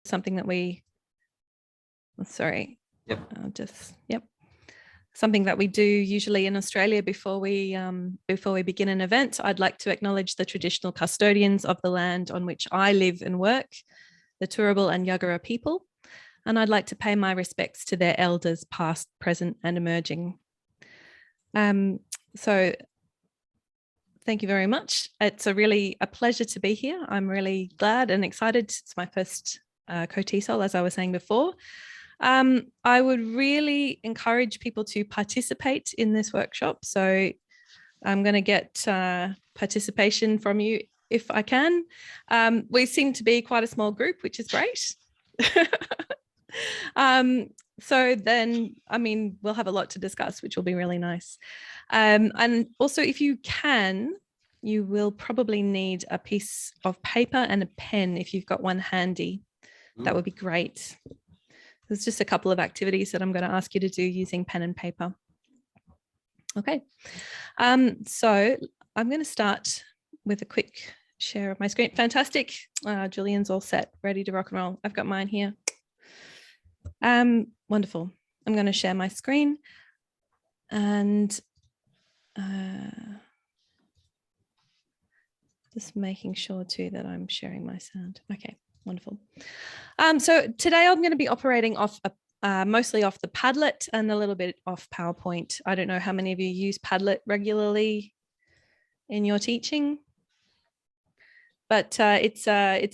something that we, sorry. Yep. Yep. Something that we do usually in Australia before we begin an event. I'd like to acknowledge the traditional custodians of the land on which I live and work, the Turrbal and Yagara people, and I'd like to pay my respects to their elders, past, present, and emerging. So thank you very much. It's a pleasure to be here. I'm really glad and excited. It's my first co-TESOL, as I was saying before. I would really encourage people to participate in this workshop. So I'm going to get participation from you if I can. We seem to be quite a small group, which is great. So then, I mean, we'll have a lot to discuss, which will be really nice. And also, if you can, you will probably need a piece of paper and a pen if you've got one handy. That would be great. There's just a couple of activities that I'm going to ask you to do using pen and paper. Okay. So I'm going to start with a quick share of my screen. Fantastic. Julian's all set, ready to rock and roll. I've got mine here. Wonderful. I'm going to share my screen and just making sure too that I'm sharing my sound. Okay, wonderful. So today I'm going to be operating off mostly off the Padlet and a little bit off PowerPoint. I don't know how many of you use Padlet regularly in your teaching, but it's a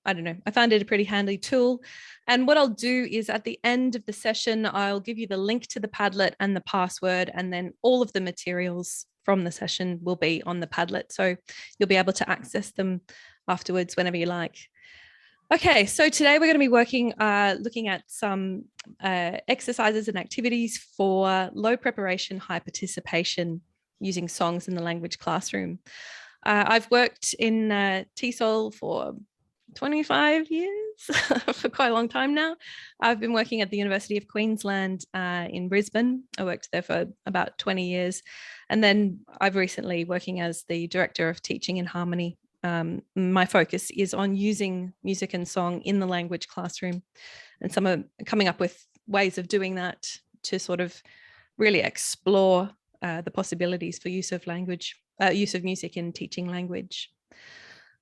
I don't know, I found it a pretty handy tool. And what I'll do is at the end of the session, I'll give you the link to the Padlet and the password, and then all of the materials from the session will be on the Padlet. So you'll be able to access them afterwards whenever you like. Okay, so today we're going to be working, looking at some exercises and activities for low preparation, high participation using songs in the language classroom. I've worked in TESOL for 25 years, for quite a long time now. I've been working at the University of Queensland in Brisbane. I worked there for about 20 years. And then I've recently working as the Director of Teaching in Harmony. My focus is on using music and song in the language classroom, and some are coming up with ways of doing that to sort of really explore the possibilities for use of language, use of music in teaching language.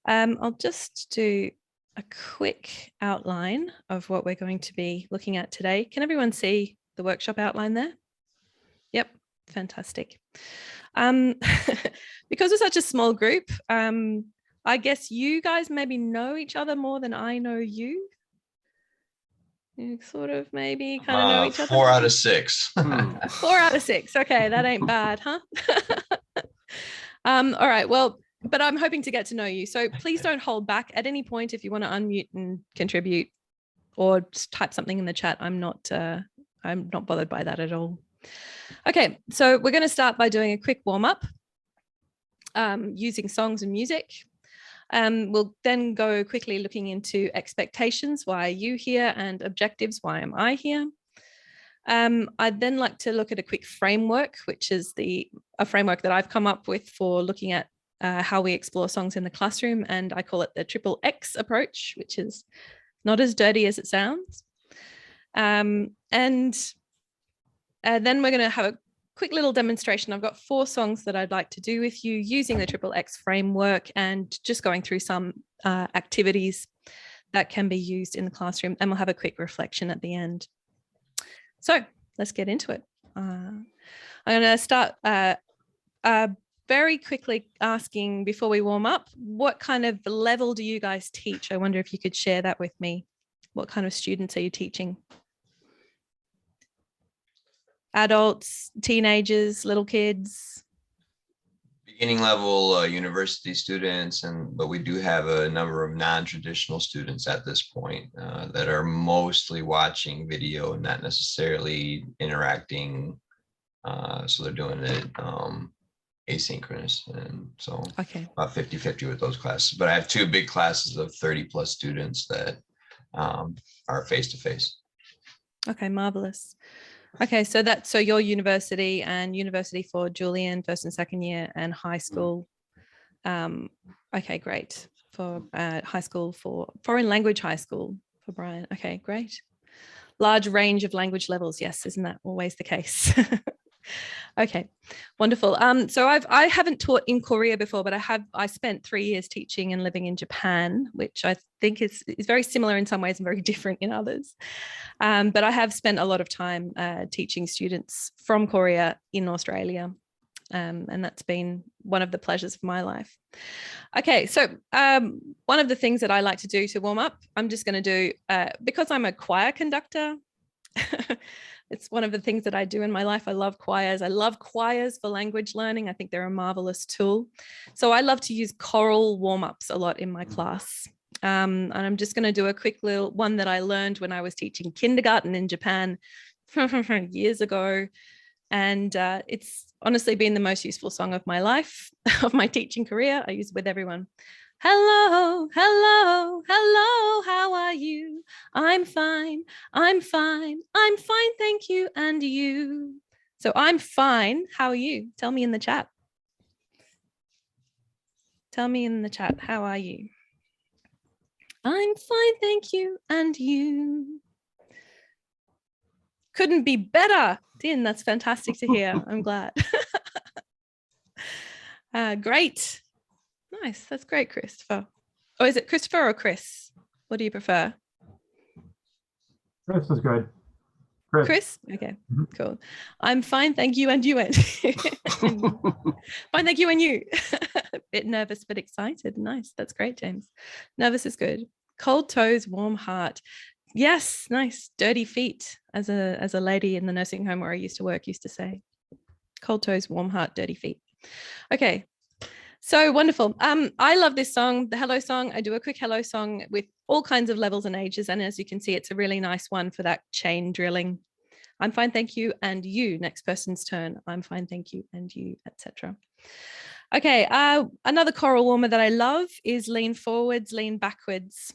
I'll just do a quick outline of what we're going to be looking at today. Can everyone see the workshop outline there? Yep, fantastic. Because we're such a small group, I guess you guys maybe know each other more than I know you. You sort of maybe kind of know each other. 4 out of 6. 4 out of 6. Okay, that ain't bad, huh? All right, well, but I'm hoping to get to know you. So please don't hold back at any point if you want to unmute and contribute or type something in the chat. I'm not bothered by that at all. Okay, so we're going to start by doing a quick warm up using songs and music. We'll then go quickly looking into expectations. Why are you here? And objectives. Why am I here? I'd then like to look at a quick framework, which is a framework that I've come up with for looking at how we explore songs in the classroom. And I call it the XXX approach, which is not as dirty as it sounds. And then we're going to have a quick little demonstration. I've got 4 songs that I'd like to do with you using the XXX framework and just going through some activities that can be used in the classroom. And we'll have a quick reflection at the end. So let's get into it. I'm going to start very quickly asking, before we warm up, what kind of level do you guys teach? I wonder if you could share that with me. What kind of students are you teaching? Adults, teenagers, little kids? Beginning level university students, but we do have a number of non-traditional students at this point that are mostly watching video, not necessarily interacting. So they're doing it asynchronous, and so okay, about 50-50 with those classes. But I have 2 big classes of 30+ students that are face-to-face. Okay, marvelous. Okay, so your university and university for Julian, 1st and 2nd year, and high school. Okay, great. For high school, for foreign language high school for Brian. Okay, great. Large range of language levels. Yes, isn't that always the case? Okay, wonderful. So I haven't taught in Korea before, but I spent 3 years teaching and living in Japan, which I think is very similar in some ways and very different in others. But I have spent a lot of time teaching students from Korea in Australia. And that's been one of the pleasures of my life. Okay, so one of the things that I like to do to warm up, I'm just going to do, because I'm a choir conductor, it's one of the things that I do in my life. I love choirs. I love choirs for language learning. I think they're a marvelous tool. So I love to use choral warm-ups a lot in my class. And I'm just going to do a quick little one that I learned when I was teaching kindergarten in Japan years ago. And it's honestly been the most useful song of my life, of my teaching career. I use it with everyone. Hello, hello, hello, how are you? I'm fine, I'm fine, I'm fine, thank you, and you. So I'm fine, how are you? Tell me in the chat. Tell me in the chat, how are you? I'm fine, thank you, and you. Couldn't be better. Din, that's fantastic to hear. I'm glad. Great. Nice. That's great, Christopher. Oh, is it Christopher or Chris? What do you prefer? Chris is good. Chris? Okay, cool. I'm fine, thank you, and you. And fine, thank you, and you. Bit nervous, but excited. Nice. That's great, James. Nervous is good. Cold toes, warm heart. Yes, nice. Dirty feet, as a lady in the nursing home where I used to work used to say. Cold toes, warm heart, dirty feet. Okay. So wonderful. I love this song, the hello song. I do a quick hello song with all kinds of levels and ages. And as you can see, it's a really nice one for that chain drilling. I'm fine, thank you, and you. Next person's turn. I'm fine, thank you, and you, etc. Okay, another choral warmer that I love is lean forwards, lean backwards.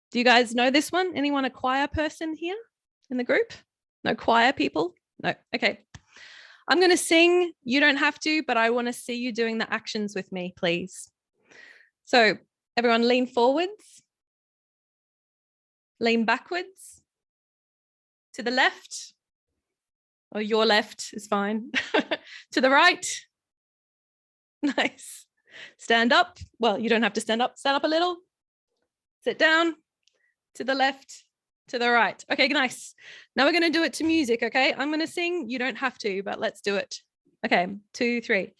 Do you guys know this one? Anyone a choir person here in the group? No choir people? No, okay. I'm going to sing. You don't have to, but I want to see you doing the actions with me, please. So everyone lean forwards, lean backwards, to the left, or your left is fine, to the right. Nice. Stand up. Well, you don't have to stand up a little. Sit down, to the left, to the right. Okay, nice. Now we're going to do it to music, okay? I'm going to sing. You don't have to, but let's do it. Okay, 2, 3.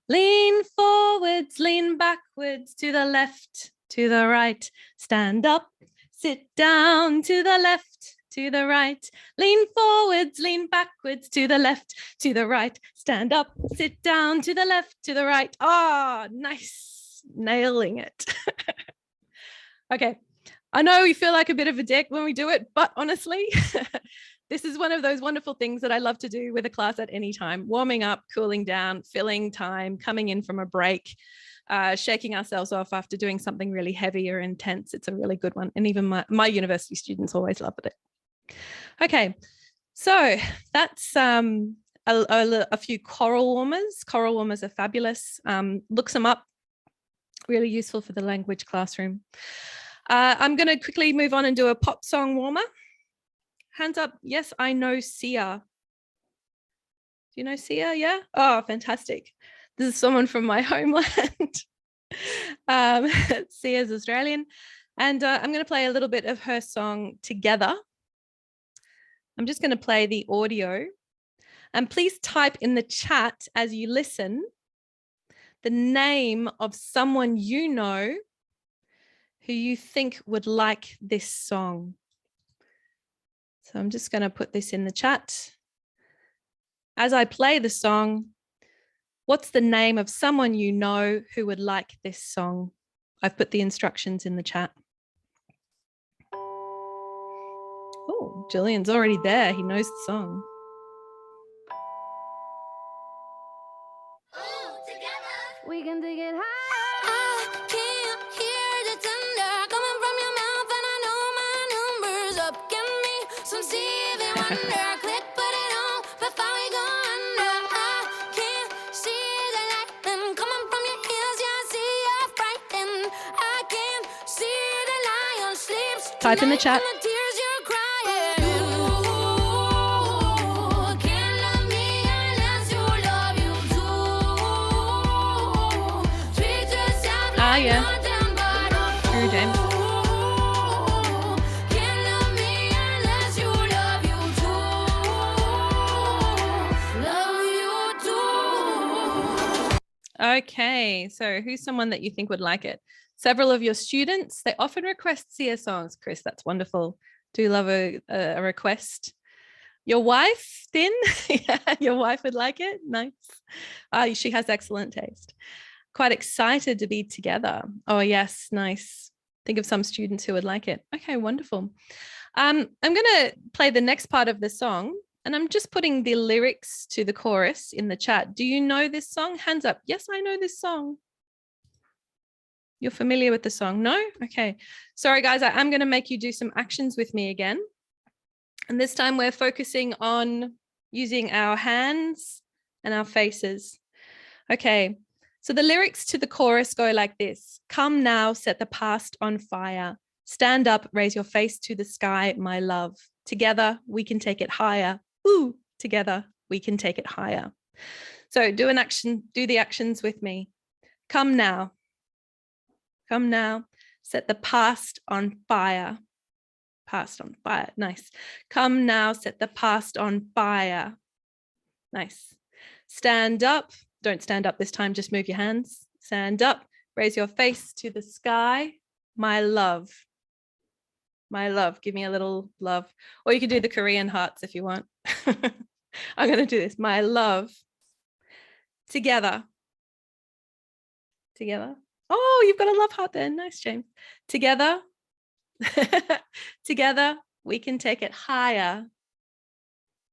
Lean forwards, lean backwards, to the left, to the right. Stand up, sit down, to the left, to the right. Lean forwards, lean backwards, to the left, to the right. Stand up, sit down, to the left, to the right. Ah, nice. Nailing it. Okay. I know we feel like a bit of a dick when we do it, but honestly, this is one of those wonderful things that I love to do with a class at any time. Warming up, cooling down, filling time, coming in from a break, shaking ourselves off after doing something really heavy or intense. It's a really good one. And even my university students always love it. Okay, so that's a few choral warmers. Choral warmers are fabulous. Look them up. Really useful for the language classroom. I'm going to quickly move on and do a pop song warmer. Hands up. Yes, I know Sia. Do you know Sia? Yeah? Oh, fantastic. This is someone from my homeland. Sia's Australian. And I'm going to play a little bit of her song Together. I'm just going to play the audio. And please type in the chat as you listen the name of someone you know who you think would like this song. So I'm just going to put this in the chat. As I play the song, what's the name of someone you know who would like this song? I've put the instructions in the chat. Oh, Julian's already there. He knows the song. We can take it high. I can't hear the thunder coming from your mouth, and I know my number's up. Give me some Stevie Wonder. Click, put it on before we go under. I can't see the lightning coming from your ears. Yeah, I see you're frightened. I can't see the lion sleeps. Type in the chat. The tears Oh, yeah. True, James. Okay, so who's someone that you think would like it? Several of your students, they often request Sia songs. Chris, that's wonderful. Do love a request. Your wife, Thin? Yeah, your wife would like it. Nice. She has excellent taste. Quite excited to be together. Oh, yes, nice. Think of some students who would like it. Okay, wonderful. I'm going to play the next part of the song, and I'm just putting the lyrics to the chorus in the chat. Do you know this song? Hands up. Yes, I know this song. You're familiar with the song? No? Okay. Sorry, guys. I am going to make you do some actions with me again. And this time we're focusing on using our hands and our faces. Okay. So the lyrics to the chorus go like this. Come now, set the past on fire. Stand up, raise your face to the sky, my love. Together, we can take it higher. Ooh, together, we can take it higher. So do the actions with me. Come now. Come now, set the past on fire. Past on fire, nice. Come now, set the past on fire. Nice. Stand up. Don't stand up this time, just move your hands. Stand up, raise your face to the sky, my love. My love, give me a little love. Or you can do the Korean hearts if you want. I'm going to do this. My love. Together. Together. Oh, you've got a love heart there. Nice, James. Together. Together, we can take it higher.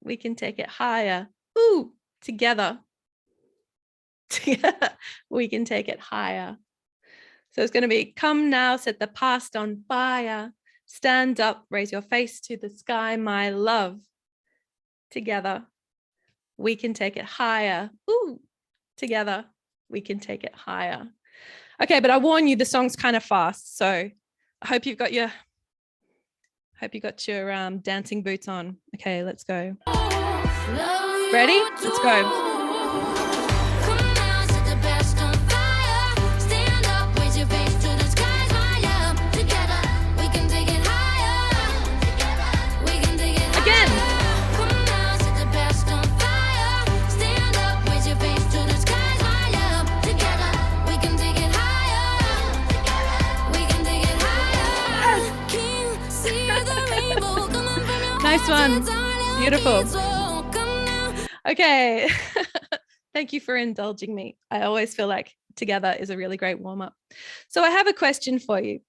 We can take it higher. Ooh, together. Together, we can take it higher. So it's going to be, come now, set the past on fire. Stand up, raise your face to the sky, my love. Together, we can take it higher. Ooh, together, we can take it higher. Okay, but I warn you, the song's kind of fast. So I hope you've got your dancing boots on. Okay, let's go. Ready? Let's go. Nice one. Beautiful. Okay. Thank you for indulging me. I always feel like together is a really great warm-up. So I have a question for you.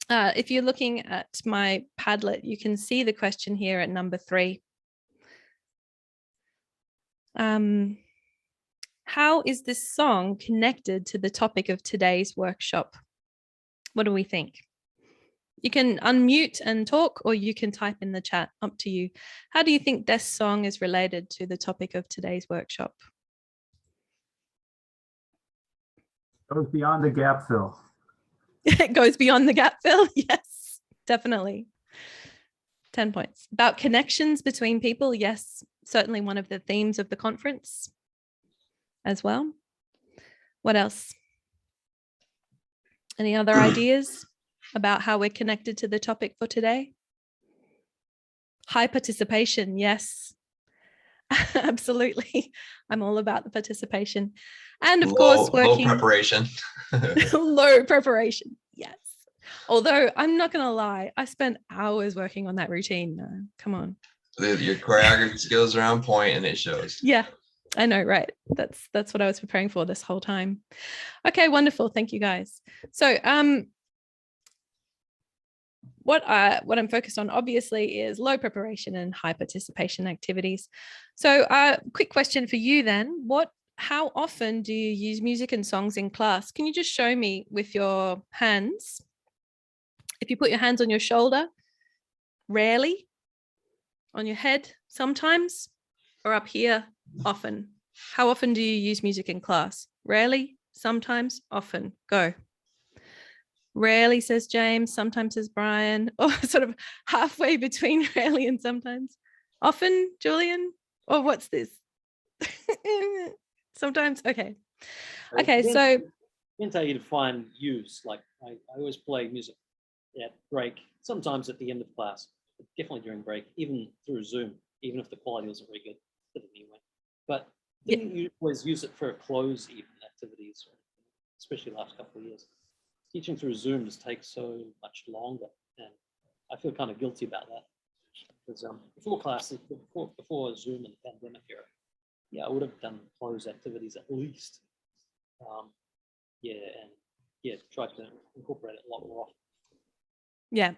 If you're looking at my Padlet, you can see the question here at number 3. How is this song connected to the topic of today's workshop? What do we think? You can unmute and talk, or you can type in the chat, up to you. How do you think this song is related to the topic of today's workshop? Goes beyond the gap fill. It goes beyond the gap fill. Yes, definitely. 10 points. About connections between people. Yes, certainly one of the themes of the conference as well. What else? Any other ideas about how we're connected to the topic for today? High participation, yes. Absolutely. I'm all about the participation. And of course, working. Low preparation. Low preparation, yes. Although I'm not going to lie, I spent hours working on that routine. No, come on. Your choreography skills are on point and it shows. Yeah, I know, right? That's what I was preparing for this whole time. Okay, wonderful. Thank you, guys. So what I'm focused on obviously is low preparation and high participation activities. So quick question for you then. How often do you use music and songs in class? Can you just show me with your hands? If you put your hands on your shoulder, rarely, on your head, sometimes, or up here, often. How often do you use music in class? Rarely, sometimes, often. Go. Rarely, says James. Sometimes, says Brian. Or sort of halfway between rarely and sometimes. Often, Julian? Or what's this? Sometimes? Okay. Okay, so depends how you define use. Like I always play music at break, sometimes at the end of class, but definitely during break, even through Zoom, even if the quality wasn't very good, anyway. But didn't you always use it for close even activities, especially the last couple of years? Teaching through Zoom just takes so much longer, and I feel kind of guilty about that. Because before classes, before Zoom and the pandemic era, yeah, I would have done closed activities at least. Tried to incorporate it a lot more often. Yeah.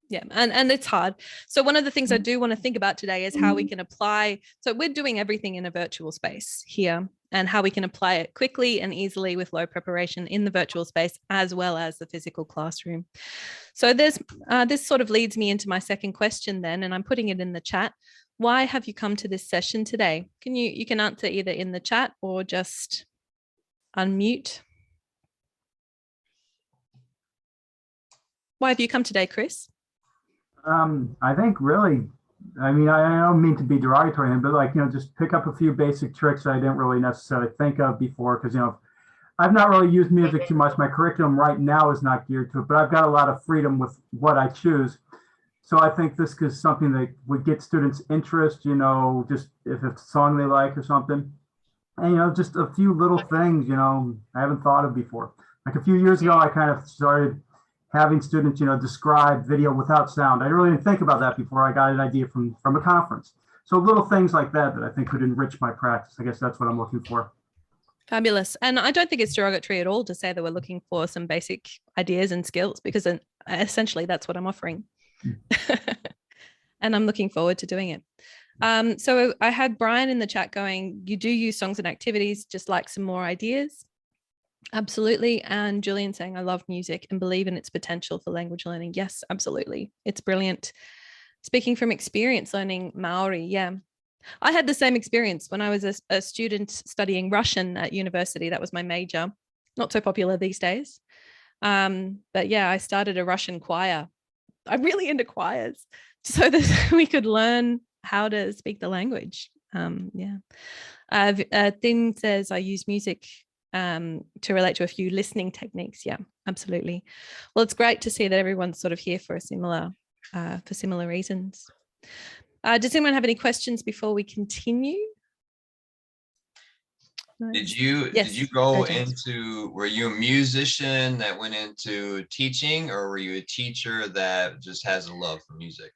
Yeah. And it's hard. So one of the things I do want to think about today is how we can apply. So we're doing everything in a virtual space here, and how we can apply it quickly and easily with low preparation in the virtual space as well as the physical classroom. So this sort of leads me into my second question then, and I'm putting it in the chat. Why have you come to this session today? You can answer either in the chat or just unmute. Why have you come today, Chris? I think really, I mean, I don't mean to be derogatory, but like, just pick up a few basic tricks I didn't really necessarily think of before, because, I've not really used music too much. My curriculum right now is not geared to it, but I've got a lot of freedom with what I choose. So I think this is something that would get students' interest, just if it's a song they like or something. And, just a few little things, I haven't thought of before. Like a few years ago, I kind of started having students, describe video without sound. I really didn't think about that before. I got an idea from a conference. So little things like that I think could enrich my practice. I guess that's what I'm looking for. Fabulous. And I don't think it's derogatory at all to say that we're looking for some basic ideas and skills, because essentially that's what I'm offering. And I'm looking forward to doing it. So I had Brian in the chat going, you do use songs and activities, just like some more ideas. Absolutely. And Julian saying, I love music and believe in its potential for language learning. Yes, absolutely. It's brilliant. Speaking from experience, learning Maori. Yeah. I had the same experience when I was a student studying Russian at university. That was my major. Not so popular these days. But yeah, I started a Russian choir. I'm really into choirs so that we could learn how to speak the language. Thin says, I use music to relate to a few listening techniques. Yeah, absolutely. Well, it's great to see that everyone's sort of here for similar reasons. Does anyone have any questions before we continue? No? Did you go into, were you a musician that went into teaching, or were you a teacher that just has a love for music?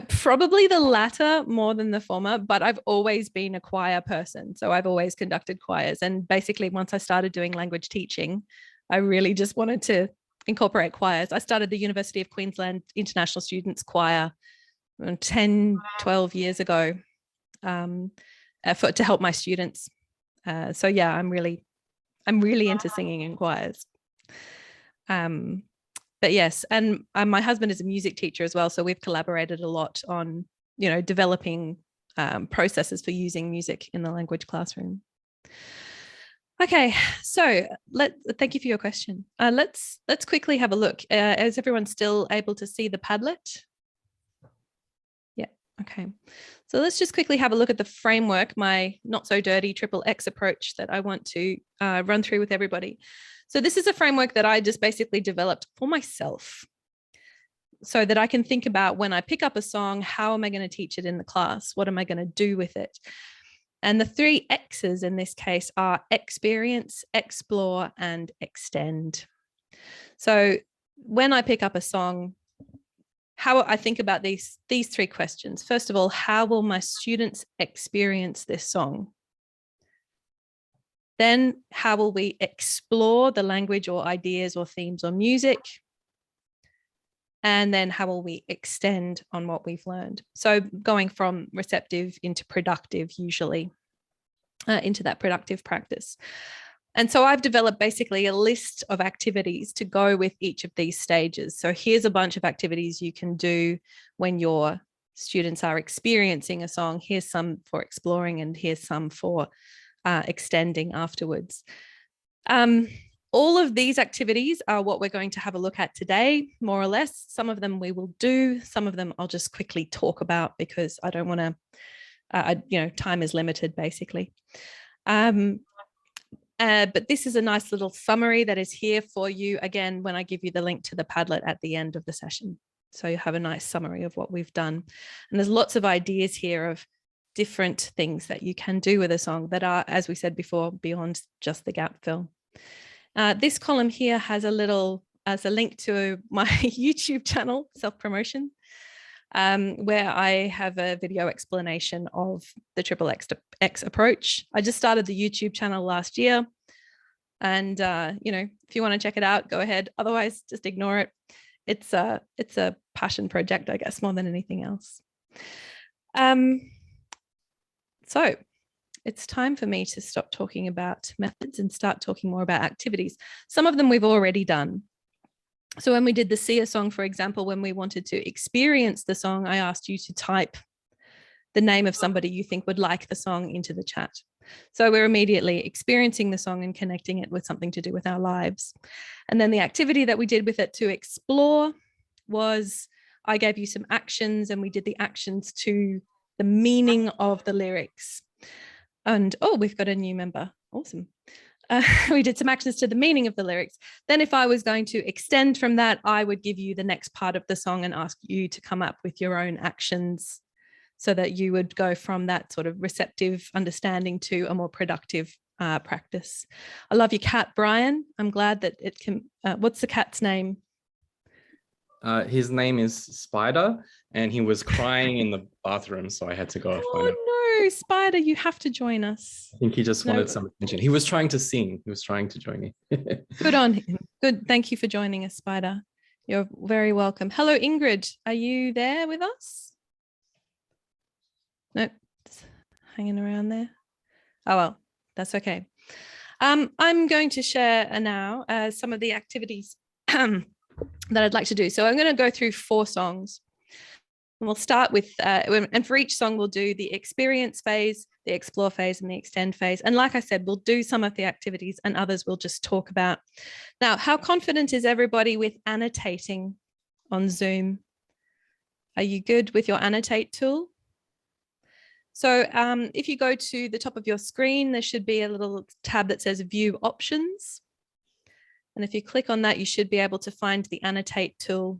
Probably the latter more than the former, but I've always been a choir person. So I've always conducted choirs. And basically, once I started doing language teaching, I really just wanted to incorporate choirs. I started the University of Queensland International Students Choir 10, 12 years ago to help my students. So yeah, I'm really into singing in choirs. But yes, and my husband is a music teacher as well. So we've collaborated a lot on, developing processes for using music in the language classroom. Okay, so thank you for your question. Let's quickly have a look. Is everyone still able to see the Padlet? Yeah, okay. So let's just quickly have a look at the framework, my not so dirty XXX approach that I want to run through with everybody. So this is a framework that I just basically developed for myself so that I can think about when I pick up a song, how am I going to teach it in the class? What am I going to do with it? And the 3 X's in this case are experience, explore, and extend. So when I pick up a song, how I think about these 3 questions. First of all, how will my students experience this song? Then how will we explore the language or ideas or themes or music? And then how will we extend on what we've learned? So going from receptive into productive, usually into that productive practice. And so I've developed basically a list of activities to go with each of these stages. So here's a bunch of activities you can do when your students are experiencing a song. Here's some for exploring, and here's some for extending afterwards. All of these activities are what we're going to have a look at today, more or less. Some of them we will do, some of them I'll just quickly talk about because I don't want to, time is limited basically. And But this is a nice little summary that is here for you, again, when I give you the link to the Padlet at the end of the session. So you have a nice summary of what we've done. And there's lots of ideas here of different things that you can do with a song that are, as we said before, beyond just the gap fill. This column here has a link to my YouTube channel, self-promotion, where I have a video explanation of the triple X approach. I just started the YouTube channel last year. And, if you want to check it out, go ahead. Otherwise, just ignore it. It's a passion project, I guess, more than anything else. So it's time for me to stop talking about methods and start talking more about activities. Some of them we've already done. So when we did the See a Song, for example, when we wanted to experience the song, I asked you to type the name of somebody you think would like the song into the chat. So we're immediately experiencing the song and connecting it with something to do with our lives. And then the activity that we did with it to explore was I gave you some actions and we did the actions to the meaning of the lyrics. And, oh, we've got a new member. Awesome. We did some actions to the meaning of the lyrics. Then if I was going to extend from that, I would give you the next part of the song and ask you to come up with your own actions so that you would go from that sort of receptive understanding to a more productive practice. I love your cat, Brian. I'm glad that it can, what's the cat's name? His name is Spider, and he was crying in the bathroom, so I had to go find him. Oh no, Spider, you have to join us. I think he just wanted some attention. He was trying to sing. He was trying to join me. Good on him. Good. Thank you for joining us, Spider. You're very welcome. Hello, Ingrid. Are you there with us? Nope. Just hanging around there. Oh, well, that's okay. I'm going to share now some of the activities that I'd like to do. So I'm going to go through 4 songs. And we'll start with, and for each song, we'll do the experience phase, the explore phase, and the extend phase. And like I said, we'll do some of the activities and others we'll just talk about. Now, how confident is everybody with annotating on Zoom? Are you good with your annotate tool? So if you go to the top of your screen, there should be a little tab that says View Options. And if you click on that, you should be able to find the annotate tool.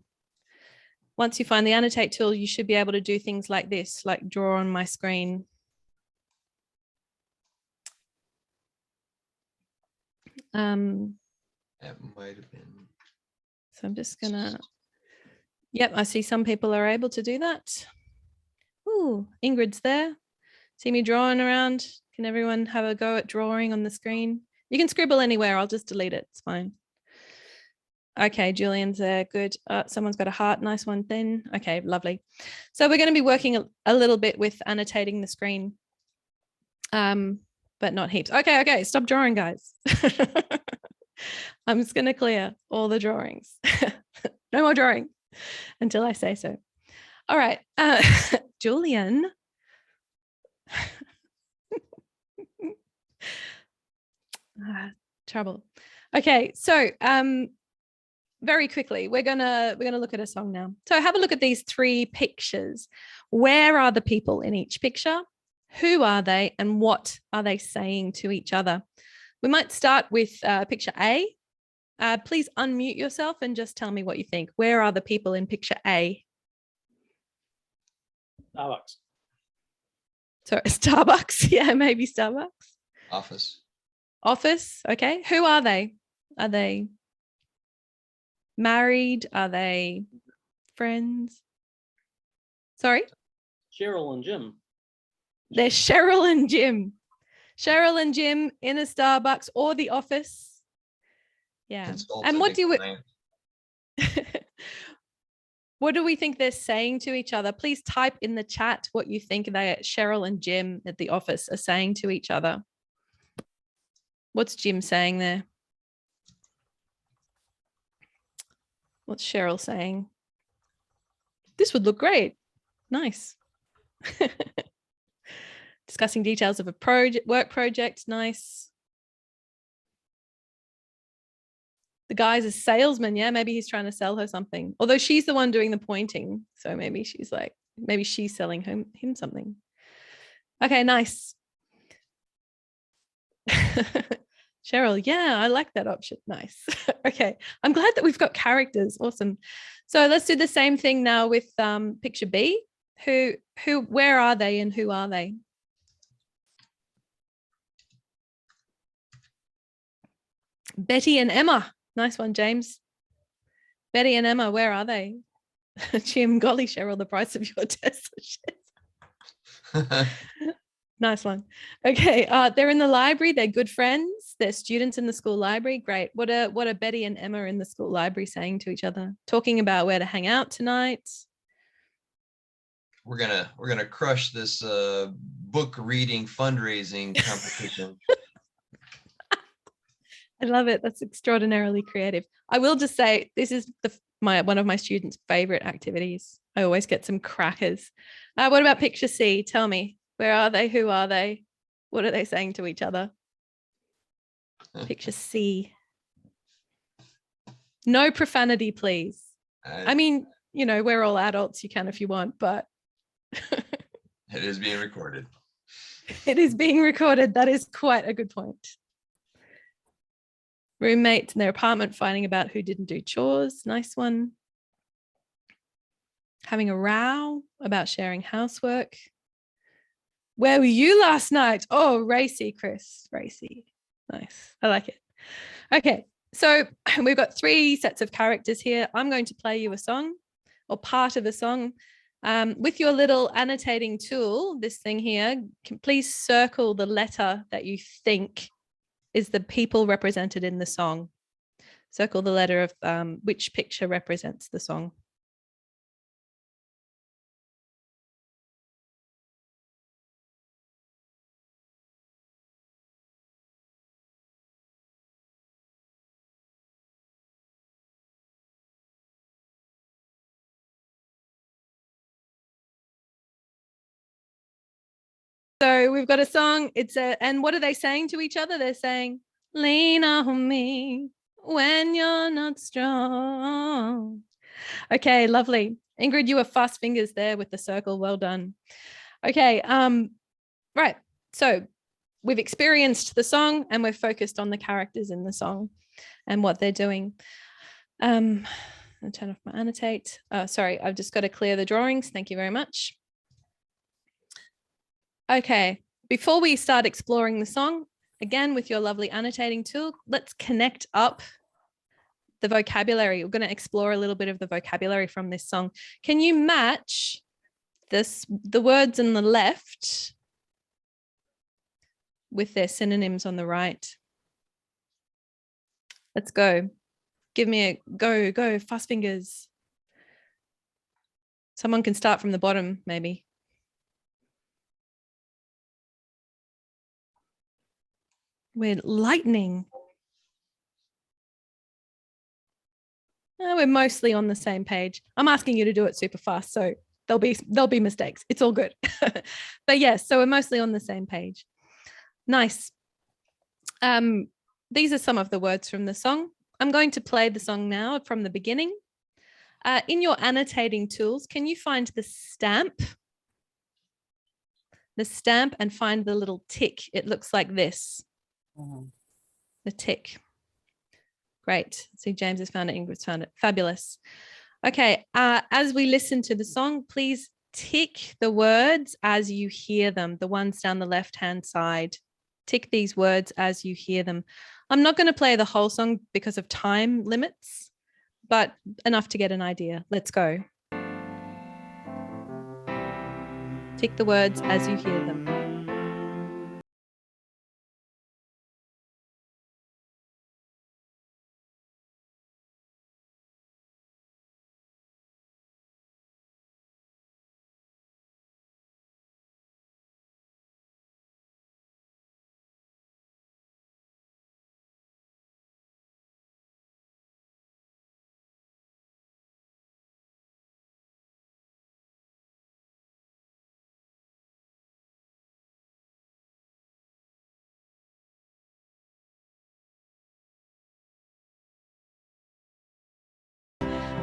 Once you find the annotate tool, you should be able to do things like this, like draw on my screen. That might have been. So I'm just gonna, yep, I see some people are able to do that. Ooh, Ingrid's there. See me drawing around. Can everyone have a go at drawing on the screen? You can scribble anywhere, I'll just delete it, it's fine. Okay, Julian's there, good. Someone's got a heart, nice one then. Okay, lovely. So we're going to be working a little bit with annotating the screen, but not heaps. Okay, stop drawing, guys. I'm just going to clear all the drawings. No more drawing until I say so. All right, Julian. Trouble. Okay, so very quickly, we're gonna look at a song now. So have a look at these 3 pictures. Where are the people in each picture? Who are they and what are they saying to each other? We might start with picture A. Please unmute yourself and just tell me what you think. Where are the people in picture A? Starbucks. So Starbucks, yeah, maybe Starbucks. Office, okay. Who are they? Are they married? Are they friends? Sorry? Cheryl and Jim. They're Cheryl and Jim. Cheryl and Jim in a Starbucks or the office. Yeah. And what do we what do we think they're saying to each other? Please type in the chat what you think Cheryl and Jim at the office are saying to each other. What's Jim saying there? What's Cheryl saying? This would look great. Nice. Discussing details of a work project. Nice. The guy's a salesman. Yeah, maybe he's trying to sell her something. Although she's the one doing the pointing. So maybe she's like, maybe she's selling him something. Okay, nice. Cheryl, yeah, I like that option. Nice. Okay, I'm glad that we've got characters. Awesome. So let's do the same thing now with picture B. Where are they and who are they? Betty and Emma. Nice one, James. Betty and Emma, where are they? Jim, golly, Cheryl, the price of your TESOL shares. Nice one. Okay, they're in the library. They're good friends. They're students in the school library. Great. What are Betty and Emma in the school library saying to each other? Talking about where to hang out tonight. We're gonna crush this book reading fundraising competition. I love it. That's extraordinarily creative. I will just say this is one of my students' favorite activities. I always get some crackers. What about picture C? Tell me, where are they? Who are they? What are they saying to each other? Picture C. No profanity, please. I mean, you know, we're all adults. You can if you want, but it is being recorded. It is being recorded. That is quite a good point. Roommates in their apartment fighting about who didn't do chores. Nice one. Having a row about sharing housework. Where were you last night? Oh, racy, Chris. Racy. Nice. I like it. Okay. So we've got 3 sets of characters here. I'm going to play you a song or part of a song. With your little annotating tool, this thing here, please circle the letter that you think is the people represented in the song. Circle the letter of which picture represents the song. So we've got a song. And what are they saying to each other? They're saying, lean on me when you're not strong. Okay, lovely. Ingrid, you were fast fingers there with the circle. Well done. Okay, right. So we've experienced the song and we're focused on the characters in the song and what they're doing. I'll turn off my annotate. Sorry, I've just got to clear the drawings. Thank you very much. Okay, before we start exploring the song, again, with your lovely annotating tool, let's connect up the vocabulary. We're going to explore a little bit of the vocabulary from this song. Can you match the words on the left with their synonyms on the right? Let's go. Give me a go, fast fingers. Someone can start from the bottom, maybe. We're lightning. We're mostly on the same page. I'm asking you to do it super fast, so there'll be mistakes. It's all good. But yes, so we're mostly on the same page. Nice. These are some of the words from the song. I'm going to play the song now from the beginning. In your annotating tools, can you find the stamp? The stamp and find the little tick. It looks like this. The tick. Great. See, James has found it. Ingrid's found it. Fabulous. Okay. As we listen to the song, please tick the words as you hear them. The ones down the left-hand side. Tick these words as you hear them. I'm not going to play the whole song because of time limits, but enough to get an idea. Let's go. Tick the words as you hear them.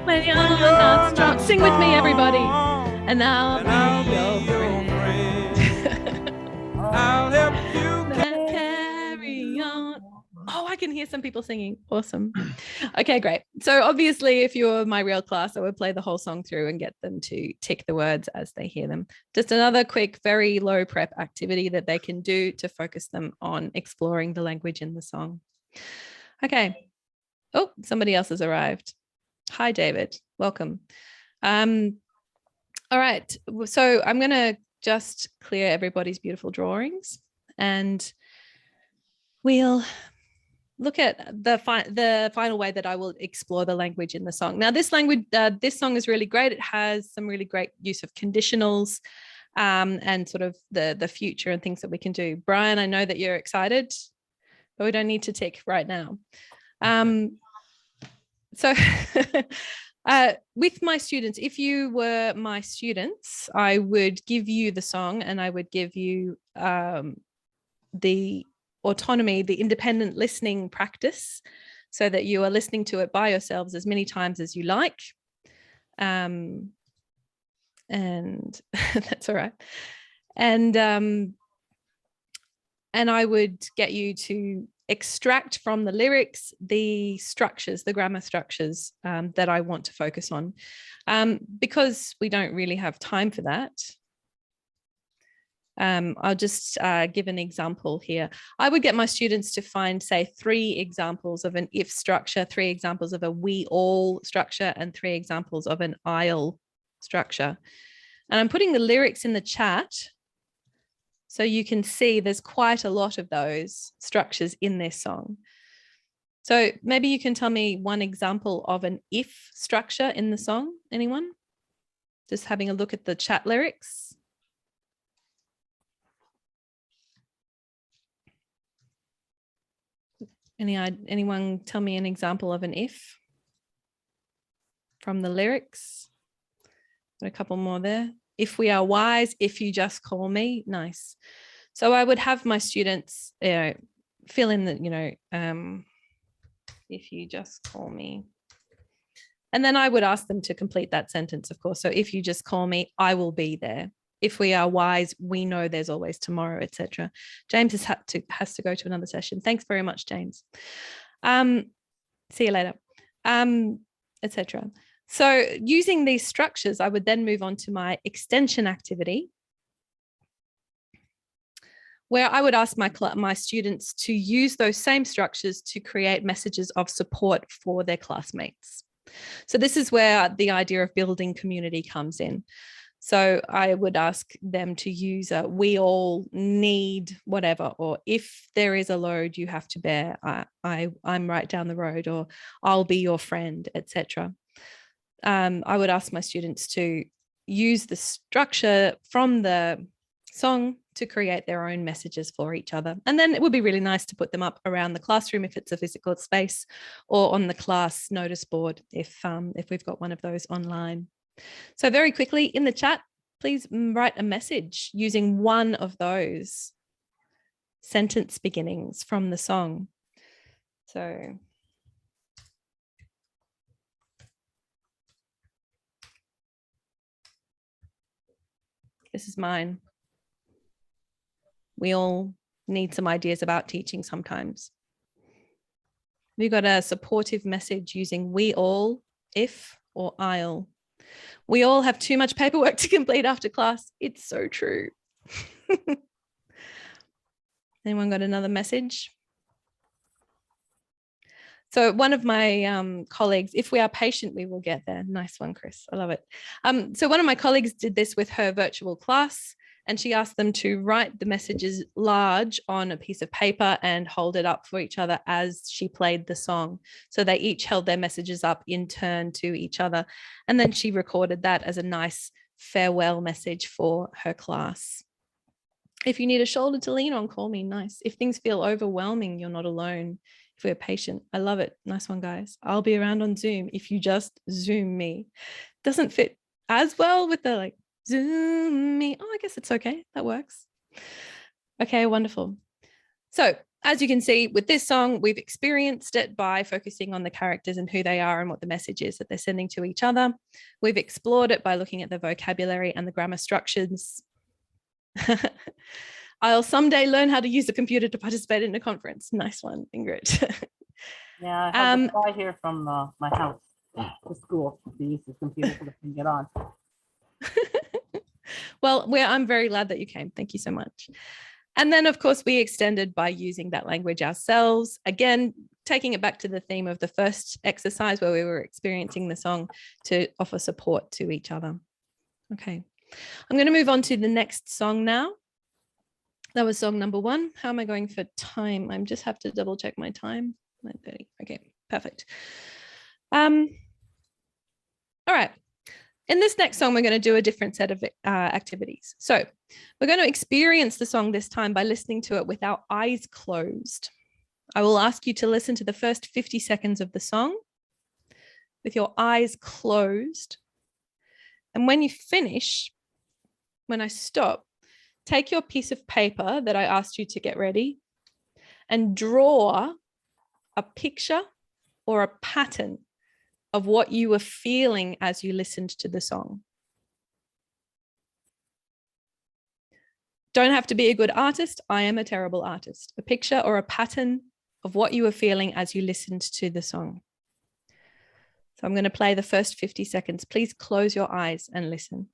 When you're not strong. Sing with me, everybody. And I'll be your friend. I'll help you carry on. can hear some people singing. Awesome. Okay, great. So obviously, if you're my real class, I would play the whole song through and get them to tick the words as they hear them. Just another quick, very low prep activity that they can do to focus them on exploring the language in the song. Okay. Oh, somebody else has arrived. Hi, David. Welcome. All right. So I'm going to just clear everybody's beautiful drawings and we'll look at the final way that I will explore the language in the song. Now, this song is really great. It has some really great use of conditionals and sort of the future and things that we can do. Brian, I know that you're excited, but we don't need to tick right now. So with my students, if you were my students, I would give you the song and I would give you the autonomy, the independent listening practice, so that you are listening to it by yourselves as many times as you like. And that's all right. And I would get you to extract from the lyrics the structures, the grammar structures that I want to focus on. Because we don't really have time for that, I'll just give an example here. I would get my students to find, say, 3 examples of an if structure, 3 examples of a we all structure, and 3 examples of an I'll structure. And I'm putting the lyrics in the chat so you can see there's quite a lot of those structures in this song. So maybe you can tell me one example of an if structure in the song. Anyone? Just having a look at the chat lyrics. Anyone tell me an example of an if from the lyrics? Got a couple more there. If we are wise, if you just call me. Nice. So I would have my students fill in the, if you just call me. And then I would ask them to complete that sentence, of course. So if you just call me, I will be there. If we are wise, we know there's always tomorrow, etc. James has to go to another session. Thanks very much, James. See you later, etc. So using these structures, I would then move on to my extension activity, where I would ask my students to use those same structures to create messages of support for their classmates. So this is where the idea of building community comes in. So I would ask them to use we all need whatever, or if there is a load you have to bear, I'm right down the road, or I'll be your friend, etc. I would ask my students to use the structure from the song to create their own messages for each other. And then it would be really nice to put them up around the classroom if it's a physical space, or on the class notice board if we've got one of those online. So very quickly in the chat, please write a message using one of those sentence beginnings from the song. So this is mine. We all need some ideas about teaching sometimes. We've got a supportive message using we all, if, or I'll. We all have too much paperwork to complete after class. It's so true. Anyone got another message? So one of my colleagues, if we are patient, we will get there. Nice one, Chris. I love it. So one of my colleagues did this with her virtual class, and she asked them to write the messages large on a piece of paper and hold it up for each other as she played the song. So they each held their messages up in turn to each other. And then she recorded that as a nice farewell message for her class. If you need a shoulder to lean on, call me. Nice. If things feel overwhelming, you're not alone. If we're patient. I love it. Nice one, guys. I'll be around on Zoom if you just Zoom me. Doesn't fit as well with the like Zoom me. Oh, I guess it's okay. That works. Okay, wonderful. So as you can see with this song, we've experienced it by focusing on the characters and who they are and what the message is that they're sending to each other. We've explored it by looking at the vocabulary and the grammar structures. I'll someday learn how to use a computer to participate in a conference. Nice one, Ingrid. Yeah, I have to fly here from my house to school to use the computer so I can get on. Well, I'm very glad that you came. Thank you so much. And then, of course, we extended by using that language ourselves. Again, taking it back to the theme of the first exercise where we were experiencing the song to offer support to each other. Okay, I'm going to move on to the next song now. That was song number 1. How am I going for time? I just have to double check my time. 9:30. Okay, perfect. All right. In this next song, we're going to do a different set of activities. So we're going to experience the song this time by listening to it with our eyes closed. I will ask you to listen to the first 50 seconds of the song with your eyes closed. And when you finish, when I stop, take your piece of paper that I asked you to get ready and draw a picture or a pattern of what you were feeling as you listened to the song. Don't have to be a good artist. I am a terrible artist. A picture or a pattern of what you were feeling as you listened to the song. So I'm going to play the first 50 seconds. Please close your eyes and listen.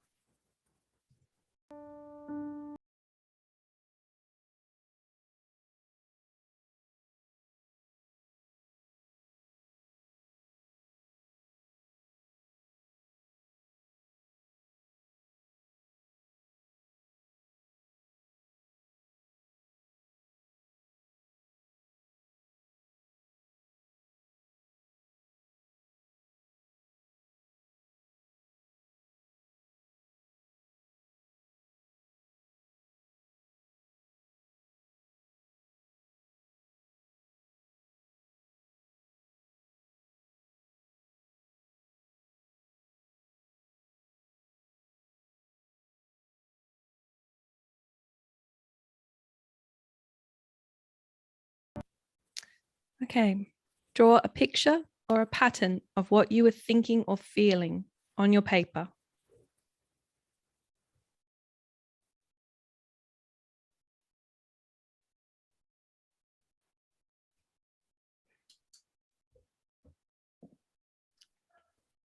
Okay, draw a picture or a pattern of what you were thinking or feeling on your paper.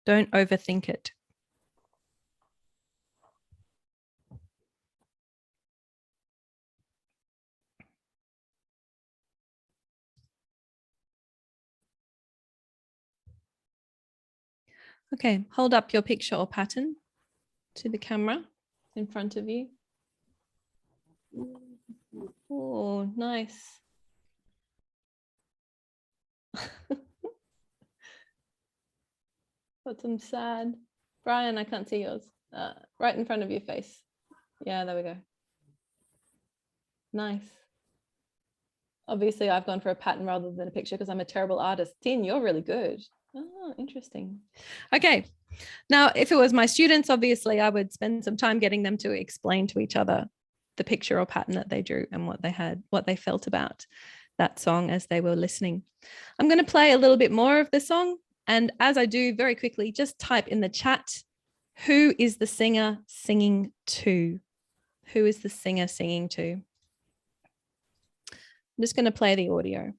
Don't overthink it. Okay, hold up your picture or pattern to the camera in front of you. Oh, nice. Got some sad. Brian, I can't see yours. Right in front of your face. Yeah, there we go. Nice. Obviously, I've gone for a pattern rather than a picture because I'm a terrible artist. Tin, you're really good. Oh, interesting. Okay. Now, if it was my students, obviously, I would spend some time getting them to explain to each other the picture or pattern that they drew and what they felt about that song as they were listening. I'm going to play a little bit more of the song. And as I do, very quickly, just type in the chat, who is the singer singing to? Who is the singer singing to? I'm just going to play the audio.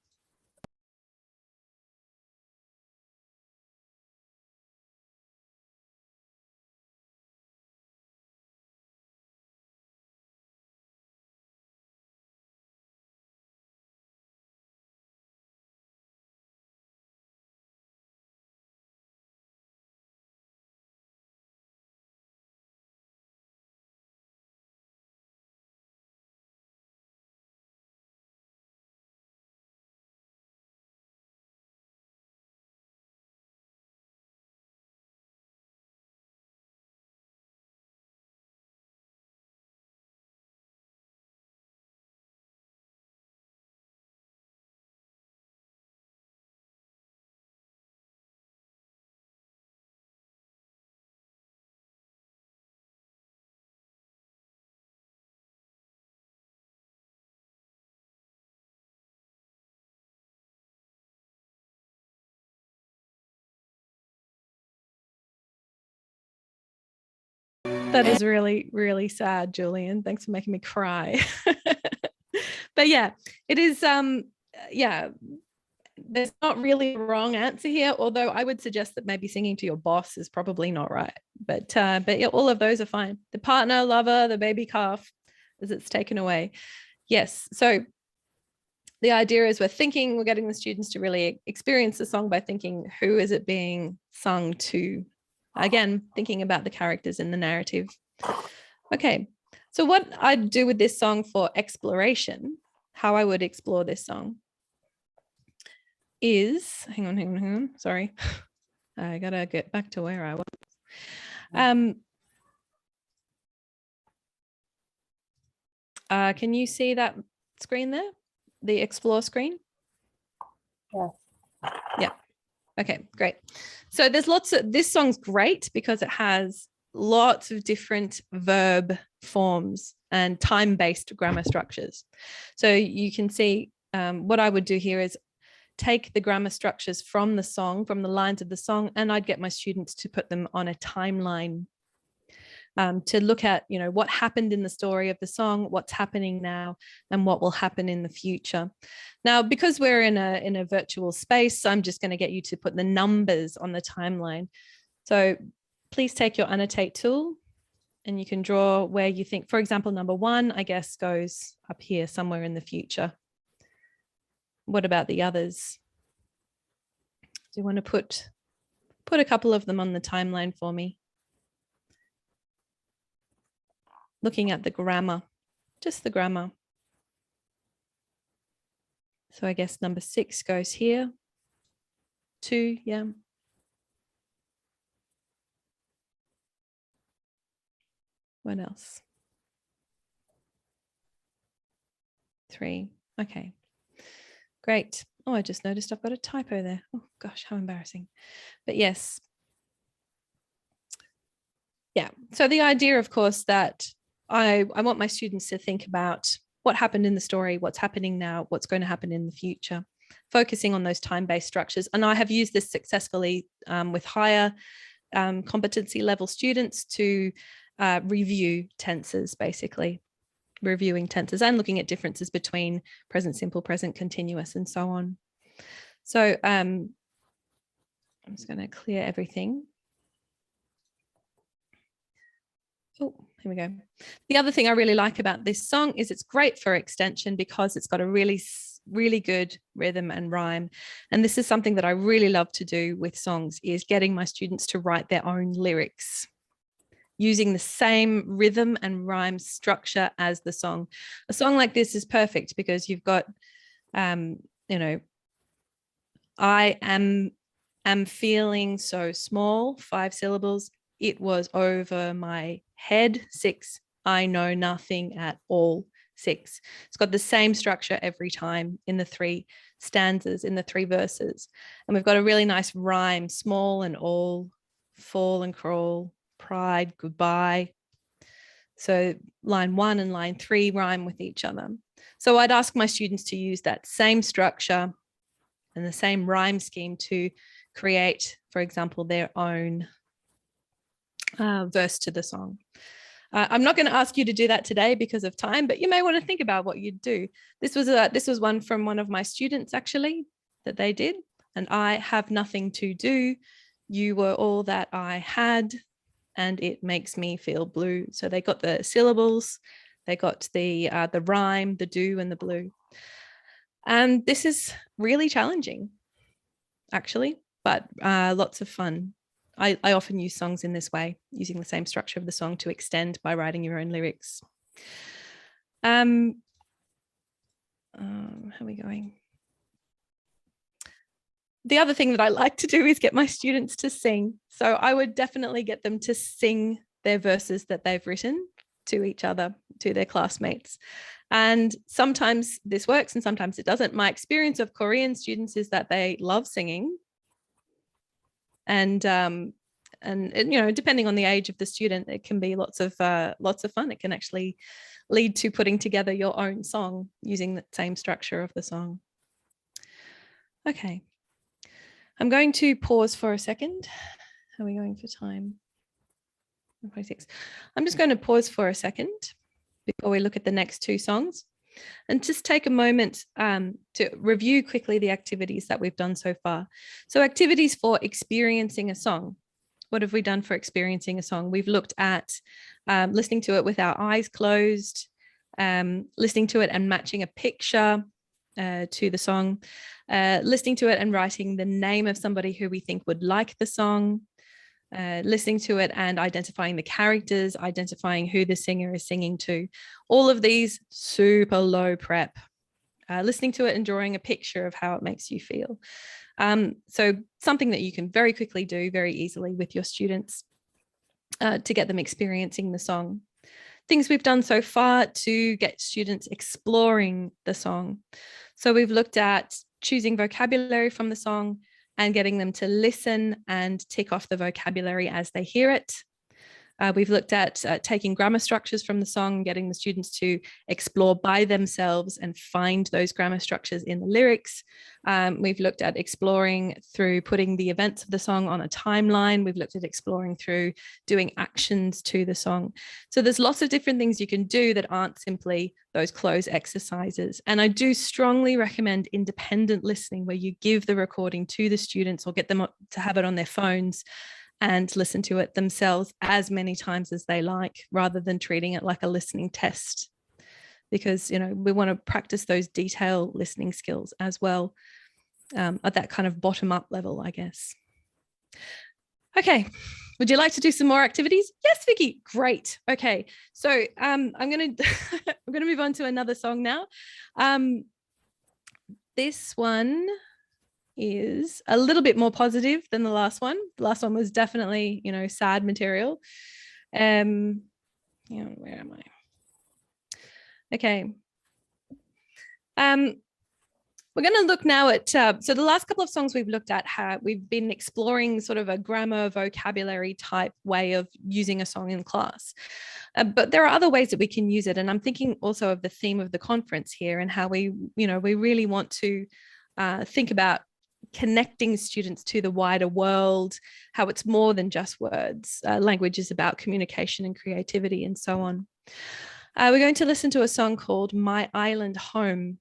That is really, really sad, Julian. Thanks for making me cry. But yeah, it is, yeah, there's not really a wrong answer here, although I would suggest that maybe singing to your boss is probably not right. But yeah, all of those are fine. The partner, lover, the baby calf, as it's taken away. Yes. So the idea is we're getting the students to really experience the song by thinking, who is it being sung to? Again, thinking about the characters in the narrative. Okay. So what I'd do with this song for exploration, how I would explore this song is, hang on. Sorry. I gotta get back to where I was. Can you see that screen there? The explore screen? Yes. Yeah. Okay, great. So there's this song's great because it has lots of different verb forms and time-based grammar structures. So you can see what I would do here is take the grammar structures from the song, from the lines of the song, and I'd get my students to put them on a timeline to look at, what happened in the story of the song, what's happening now, and what will happen in the future. Now, because we're in a virtual space, I'm just going to get you to put the numbers on the timeline. So please take your annotate tool and you can draw where you think, for example, number 1, I guess, goes up here somewhere in the future. What about the others? Do you want to put a couple of them on the timeline for me? Looking at the grammar, just the grammar. So I guess number 6 goes here. 2, yeah. What else? 3, okay. Great. Oh, I just noticed I've got a typo there. Oh gosh, how embarrassing. But yes. Yeah, so the idea, of course, that I want my students to think about what happened in the story, what's happening now, what's going to happen in the future, focusing on those time-based structures. And I have used this successfully with higher competency level students to review tenses, basically reviewing tenses and looking at differences between present simple, present continuous, and so on. So I'm just going to clear everything. Oh, here we go. The other thing I really like about this song is it's great for extension because it's got a really good rhythm and rhyme. And this is something that I really love to do with songs, is getting my students to write their own lyrics using the same rhythm and rhyme structure as the song. A song like this is perfect because you've got, I am feeling so small, 5 syllables. It was over my head, 6. I know nothing at all, 6. It's got the same structure every time in the 3 stanzas, in the 3 verses. And we've got a really nice rhyme, small and all, fall and crawl, pride, goodbye. So line 1 and line 3 rhyme with each other. So I'd ask my students to use that same structure and the same rhyme scheme to create, for example, their own verse to the song. I'm not going to ask you to do that today because of time, but you may want to think about what you'd do. This was one from one of my students, actually, that they did. And I have nothing to do. You were all that I had, and it makes me feel blue. So they got the syllables, they got the rhyme, the do, and the blue. And this is really challenging, actually, but lots of fun. I often use songs in this way, using the same structure of the song to extend by writing your own lyrics. How are we going? The other thing that I like to do is get my students to sing. So I would definitely get them to sing their verses that they've written to each other, to their classmates. And sometimes this works and sometimes it doesn't. My experience of Korean students is that they love singing. And depending on the age of the student, it can be lots of fun. It can actually lead to putting together your own song using the same structure of the song. Okay. I'm going to pause for a second. How are we going for time? 1:46. I'm just going to pause for a second before we look at the next 2 songs. and just take a moment to review quickly the activities that we've done so far. So activities for experiencing a song. What have we done for experiencing a song? We've looked at listening to it with our eyes closed, listening to it and matching a picture to the song, listening to it and writing the name of somebody who we think would like the song, listening to it and identifying the characters, identifying who the singer is singing to. All of these super low prep. Listening to it and drawing a picture of how it makes you feel. So something that you can very quickly do very easily with your students to get them experiencing the song. Things we've done so far to get students exploring the song. So we've looked at choosing vocabulary from the song and getting them to listen and tick off the vocabulary as they hear it. We've looked at taking grammar structures from the song, getting the students to explore by themselves and find those grammar structures in the lyrics. We've looked at exploring through putting the events of the song on a timeline. We've looked at exploring through doing actions to the song. So there's lots of different things you can do that aren't simply those close exercises. And I do strongly recommend independent listening, where you give the recording to the students or get them to have it on their phones and listen to it themselves as many times as they like, rather than treating it like a listening test. Because, you know, we want to practice those detail listening skills as well, at that kind of bottom up level, I guess. Okay, would you like to do some more activities? Yes, Vicky, great. Okay, so I'm going to I'm going to move on to another song now. This one is a little bit more positive than the last one. The last one was definitely, you know, sad material. You know, where am I? Okay. We're going to look now at, so the last couple of songs we've looked at, we've been exploring sort of a grammar vocabulary type way of using a song in class. But there are other ways that we can use it. And I'm thinking also of the theme of the conference here and how we, you know, we really want to think about connecting students to the wider world, how it's more than just words. Language is about communication and creativity and so on. We're going to listen to a song called My Island Home.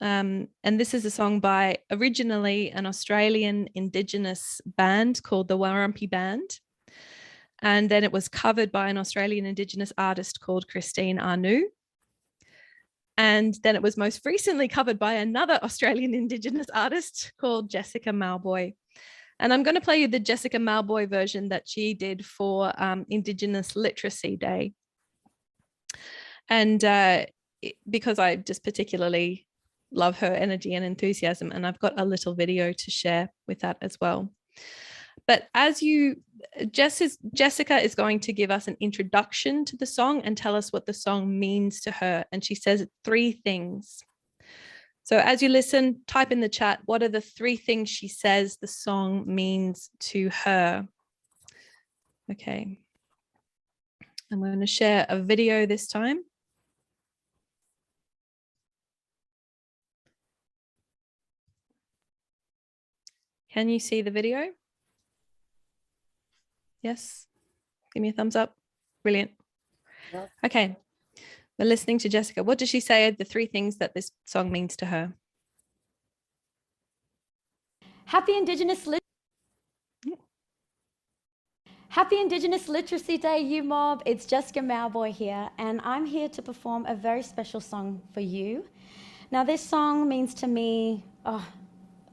And this is a song by originally an Australian Indigenous band called the Warumpi Band. And then it was covered by an Australian Indigenous artist called Christine Arnoux. And then it was most recently covered by another Australian Indigenous artist called Jessica Malboy. And I'm going to play you the Jessica Malboy version that she did for Indigenous Literacy Day. And because I just particularly love her energy and enthusiasm, and I've got a little video to share with that as well. But as Jessica is going to give us an introduction to the song and tell us what the song means to her. And she says 3 things. So as you listen, type in the chat, what are the 3 things she says the song means to her? Okay. I'm going to share a video this time. Can you see the video? Yes. Give me a thumbs up. Brilliant. Yeah. Okay. We're listening to Jessica. What does she say are the 3 things that this song means to her? Happy Indigenous Literacy Day, you mob. It's Jessica Malboy here, and I'm here to perform a very special song for you. Now, this song means to me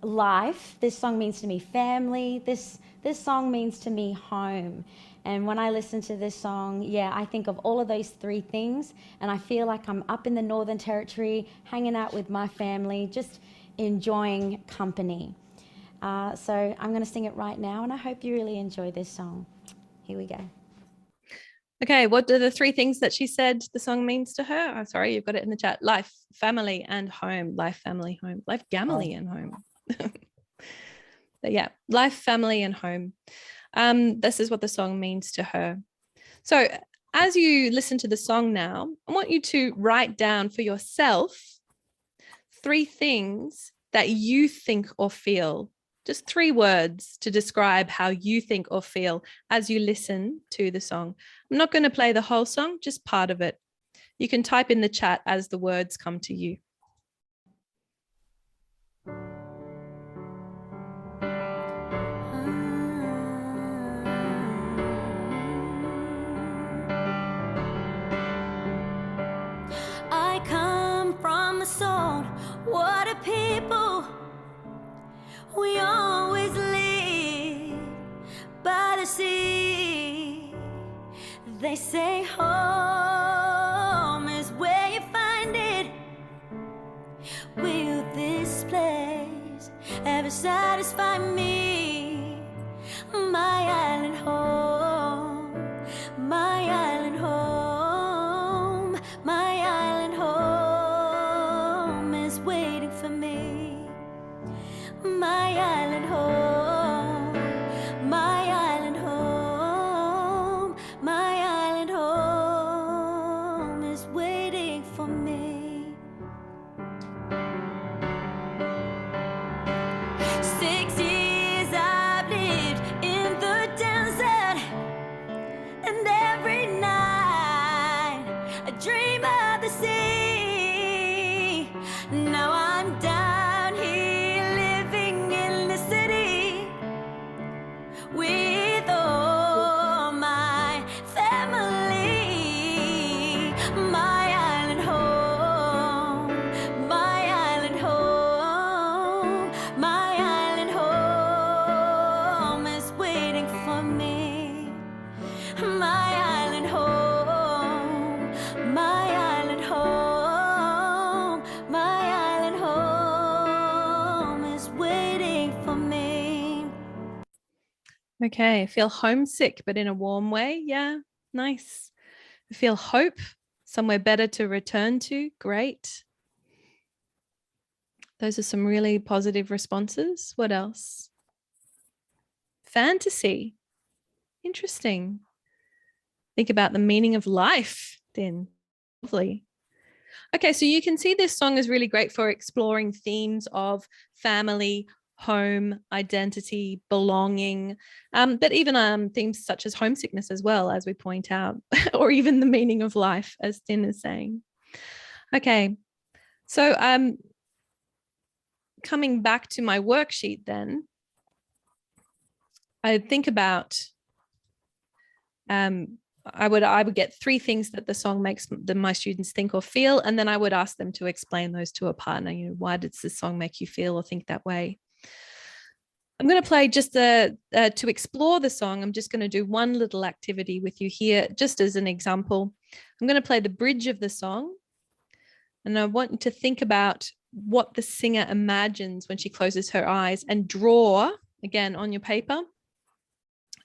life. This song means to me family. This song means to me home. And when I listen to this song, yeah, I think of all of those 3 things, and I feel like I'm up in the Northern Territory, hanging out with my family, just enjoying company. So I'm going to sing it right now, and I hope you really enjoy this song. Here we go. Okay, what are the 3 things that she said the song means to her? Oh, sorry, you've got it in the chat. Life, family, and home. Life, family, home. Life, gamily, and home. But yeah, life, family, and home. This is what the song means to her. So as you listen to the song now, I want you to write down for yourself 3 things that you think or feel. Just 3 words to describe how you think or feel as you listen to the song. I'm not going to play the whole song, just part of it. You can type in the chat as the words come to you. I come from the soul. What a people. We always live by the sea. They say home is where you find it. Will this place ever satisfy me? My island home, my island home, my island home is waiting for me. My island home, my island home, my island home is waiting for me. 6 years I've lived in the desert, and every night I dream of the sea. Now I'm down here living in the city with all my family. My island home, my island home, my island home is waiting for me. My island home, my island home, my island home is waiting for me. Okay, feel homesick, but in a warm way. Yeah, nice. Feel hope, somewhere better to return to. Great. Those are some really positive responses. What else? Fantasy. Interesting. Think about the meaning of life then. Lovely. Okay, so you can see this song is really great for exploring themes of family, home, identity, belonging, but even themes such as homesickness as well, as we point out, or even the meaning of life, as Tin is saying. Okay, so coming back to my worksheet then, I think about I would get 3 things that the song makes my students think or feel, and then I would ask them to explain those to a partner. You know, why does this song make you feel or think that way? I'm going to play just to explore the song. I'm just going to do one little activity with you here, just as an example. I'm going to play the bridge of the song, and I want you to think about what the singer imagines when she closes her eyes, and draw, again on your paper,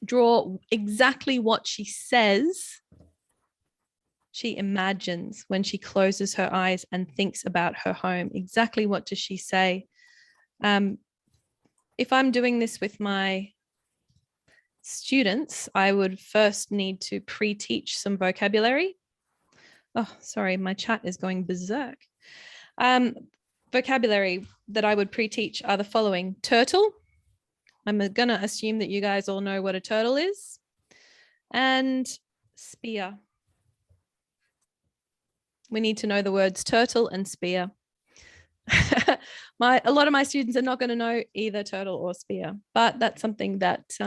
draw exactly what she says she imagines when she closes her eyes and thinks about her home. Exactly what does she say? If I'm doing this with my students, I would first need to pre-teach some vocabulary. Oh, sorry, my chat is going berserk. Vocabulary that I would pre-teach are the following: turtle. I'm going to assume that you guys all know what a turtle is. And spear. We need to know the words turtle and spear. A lot of my students are not going to know either turtle or spear, but that's something that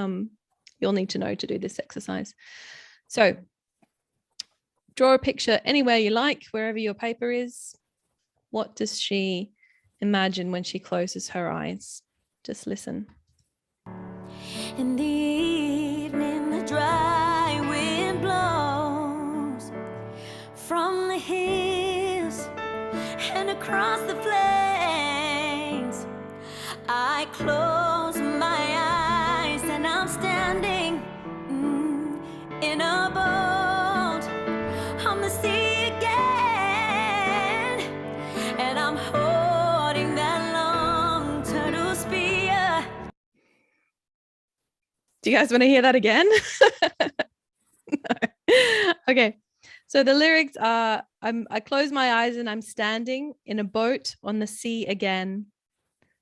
you'll need to know to do this exercise. So draw a picture anywhere you like, wherever your paper is. What does she imagine when she closes her eyes? Just listen. In the evening, the dry wind blows from the hills and across the plains. I close my eyes and I'm standing in a boat on the sea again, and I'm holding that long turtle spear. Do you guys want to hear that again? No. Okay. So the lyrics are, I close my eyes and I'm standing in a boat on the sea again,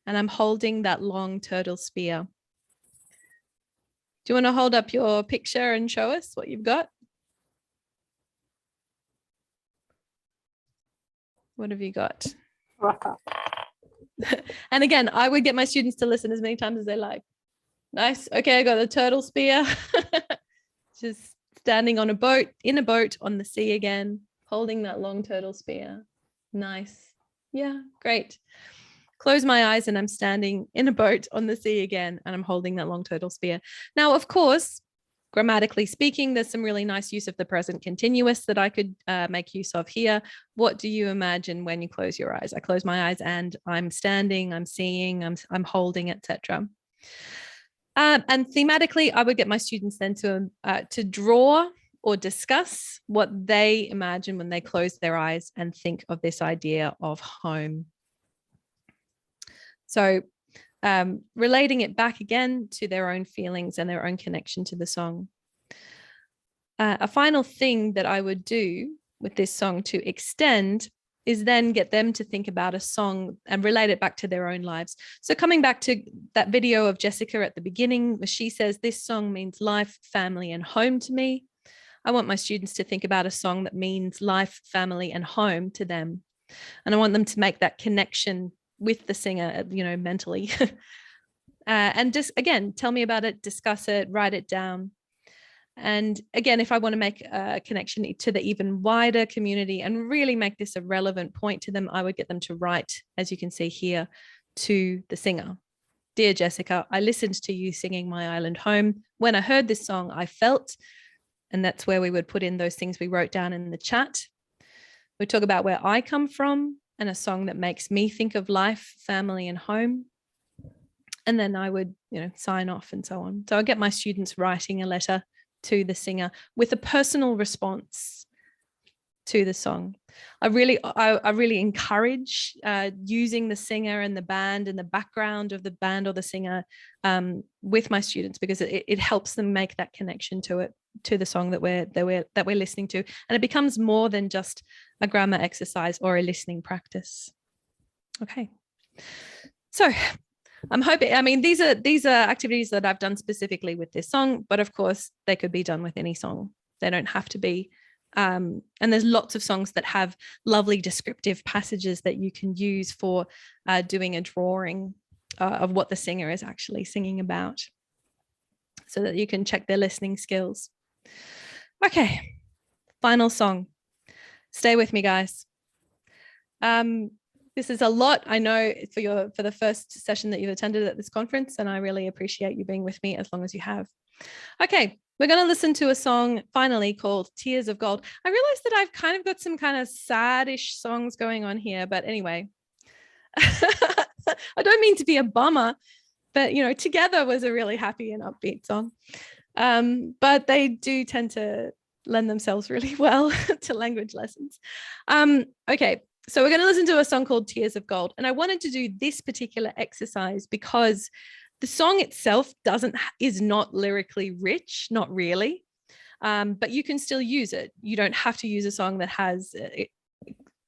and I'm holding that long turtle spear. Do you want to hold up your picture and show us what you've got? What have you got? And again, I would get my students to listen as many times as they like. Nice. Okay, I got the turtle spear. Just standing on a boat, in a boat on the sea again, holding that long turtle spear. Nice. Yeah, great. Close my eyes and I'm standing in a boat on the sea again, and I'm holding that long turtle spear. Now, of course, grammatically speaking, there's some really nice use of the present continuous that I could make use of here. What do you imagine when you close your eyes? I close my eyes and I'm standing, I'm seeing, I'm holding, etc. And thematically, I would get my students then to draw or discuss what they imagine when they close their eyes and think of this idea of home. So relating it back again to their own feelings and their own connection to the song. A final thing that I would do with this song to extend is then get them to think about a song and relate it back to their own lives. So coming back to that video of Jessica at the beginning, where she says, this song means life, family, and home to me. I want my students to think about a song that means life, family, and home to them. And I want them to make that connection with the singer, mentally. And just, again, tell me about it, discuss it, write it down. And again, if I want to make a connection to the even wider community and really make this a relevant point to them, I would get them to write, as you can see here, to the singer. Dear Jessica, I listened to you singing My Island Home. When I heard this song, I felt, and that's where we would put in those things we wrote down in the chat. We talk about where I come from and a song that makes me think of life, family, and home. And then I would, sign off and so on. So I get my students writing a letter to the singer with a personal response to the song. I really encourage using the singer and the band and the background of the band or the singer with my students, because it helps them make that connection to the song that we're listening to, and it becomes more than just a grammar exercise or a listening practice. Okay, so I'm hoping, these are activities that I've done specifically with this song, but of course they could be done with any song. They don't have to be. And there's lots of songs that have lovely descriptive passages that you can use for doing a drawing of what the singer is actually singing about, so that you can check their listening skills. Okay, final song. Stay with me, guys. This is a lot, I know, for the first session that you've attended at this conference, and I really appreciate you being with me as long as you have. Okay, we're going to listen to a song finally called Tears of Gold. I realized that I've kind of got some kind of sad-ish songs going on here, but anyway, I don't mean to be a bummer, but Together was a really happy and upbeat song. But they do tend to lend themselves really well to language lessons. Okay. So we're going to listen to a song called Tears of Gold. And I wanted to do this particular exercise because the song itself is not lyrically rich, not really, but you can still use it. You don't have to use a song that has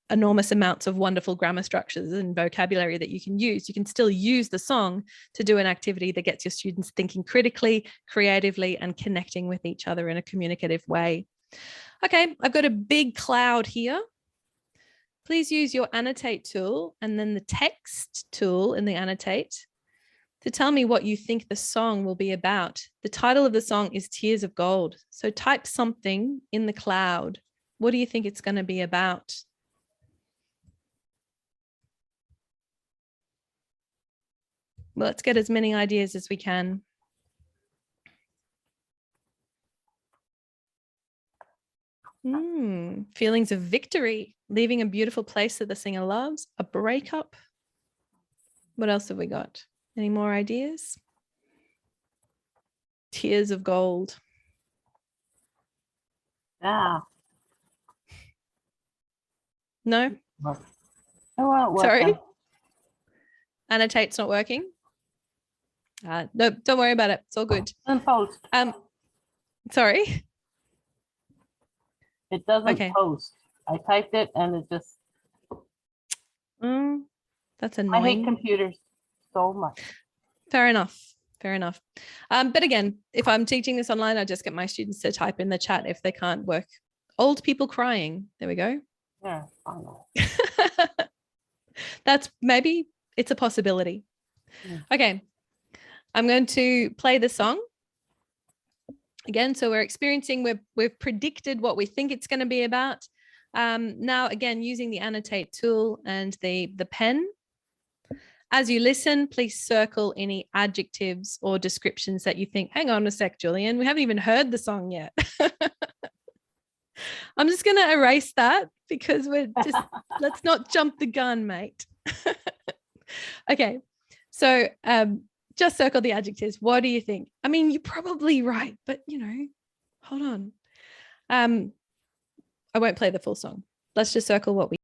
enormous amounts of wonderful grammar structures and vocabulary that you can use. You can still use the song to do an activity that gets your students thinking critically, creatively, and connecting with each other in a communicative way. Okay, I've got a big cloud here. Please use your annotate tool and then the text tool in the annotate to tell me what you think the song will be about. The title of the song is Tears of Gold. So type something in the cloud. What do you think it's going to be about? Well, let's get as many ideas as we can. Feelings of victory, leaving a beautiful place that the singer loves, a breakup. What else have we got? Any more ideas? Tears of gold. Yeah. No? Sorry? Annotate's not working? No, don't worry about it. It's all good. Post. Sorry? It doesn't Okay. post. I typed it and it just. That's annoying. I hate computers so much. Fair enough. Fair enough. But again, if I'm teaching this online, I just get my students to type in the chat if they can't work. Old people crying. There we go. Yeah, final. That's maybe it's a possibility. Yeah. Okay. I'm going to play the song again. So we're experiencing, we've predicted what we think it's going to be about. Now, again, using the annotate tool and the pen. As you listen, please circle any adjectives or descriptions that you think, hang on a sec, Julian, we haven't even heard the song yet. I'm just going to erase that because let's not jump the gun, mate. Okay. So just circle the adjectives. What do you think? I mean, you're probably right, but hold on. I won't play the full song. Let's just circle what we.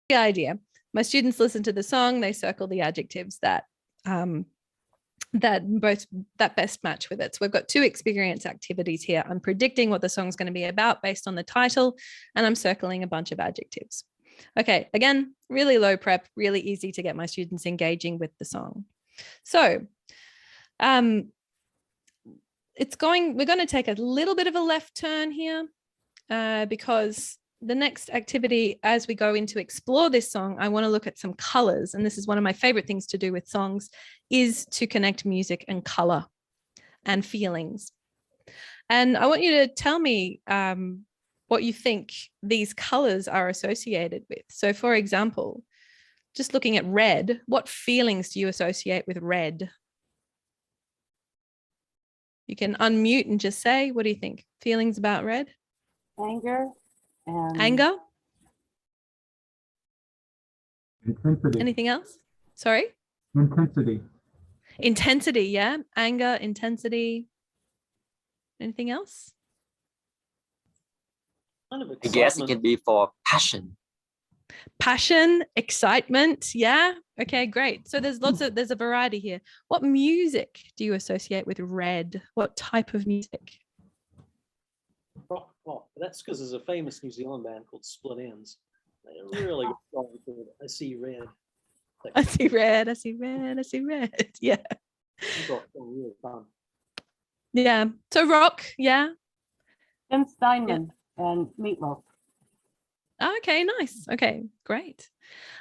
The idea. My students listen to the song, they circle the adjectives that best match with it. So we've got 2 experience activities here. I'm predicting what the song's going to be about based on the title, and I'm circling a bunch of adjectives. Okay, again, really low prep, really easy to get my students engaging with the song. So we're going to take a little bit of a left turn here because the next activity, as we go into explore this song, I want to look at some colors. And this is one of my favorite things to do with songs, is to connect music and color and feelings. And I want you to tell me what you think these colors are associated with. So for example, just looking at red, what feelings do you associate with red? You can unmute and just say, what do you think? Feelings about red? Anger and Anger? Intensity. Anything else? Sorry? Intensity. Intensity, yeah. Anger, intensity. Anything else? Kind of I guess it excitement. can be for passion. Passion, excitement. Yeah. Okay, great. So there's a variety here. What music do you associate with red? What type of music? Rock pop. That's because there's a famous New Zealand band called Split Ends. They're really good song called I See Red. I see red, I see red, I see red. Yeah. Rock song, really fun. Yeah. So rock, yeah. Tim Steinman and Meatloaf. Okay, nice. Okay, great.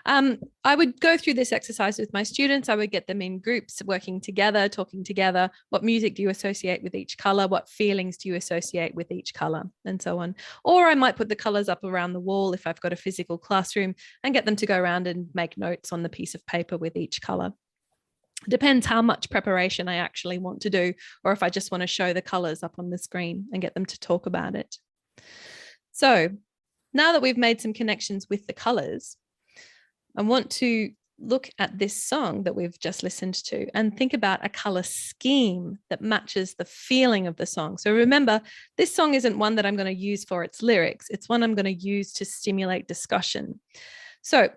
I would go through this exercise with my students. I would get them in groups working together, talking together. What music do you associate with each color? What feelings do you associate with each color? And so on. Or I might put the colors up around the wall if I've got a physical classroom and get them to go around and make notes on the piece of paper with each color. Depends how much preparation I actually want to do, or if I just want to show the colors up on the screen and get them to talk about it. So now that we've made some connections with the colors, I want to look at this song that we've just listened to and think about a color scheme that matches the feeling of the song. So remember, this song isn't one that I'm going to use for its lyrics. It's one I'm going to use to stimulate discussion. So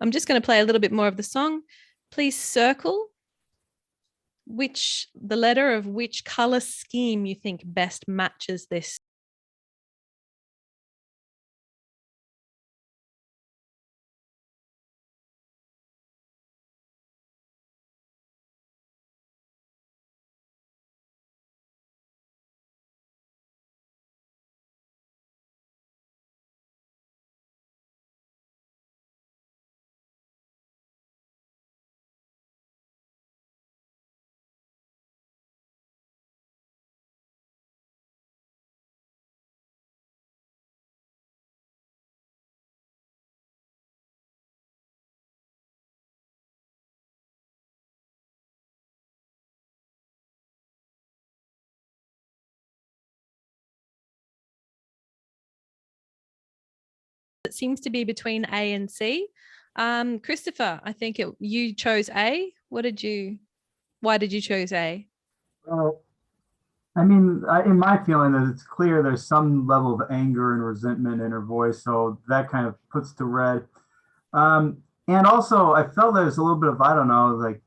I'm just going to play a little bit more of the song. Please circle the letter of which color scheme you think best matches this. It seems to be between A and C. Christopher, I think you chose A. Why did you choose A? Well, I mean, in my feeling, that it's clear there's some level of anger and resentment in her voice, so that kind of puts to red. And also, I felt there's a little bit of, I don't know, like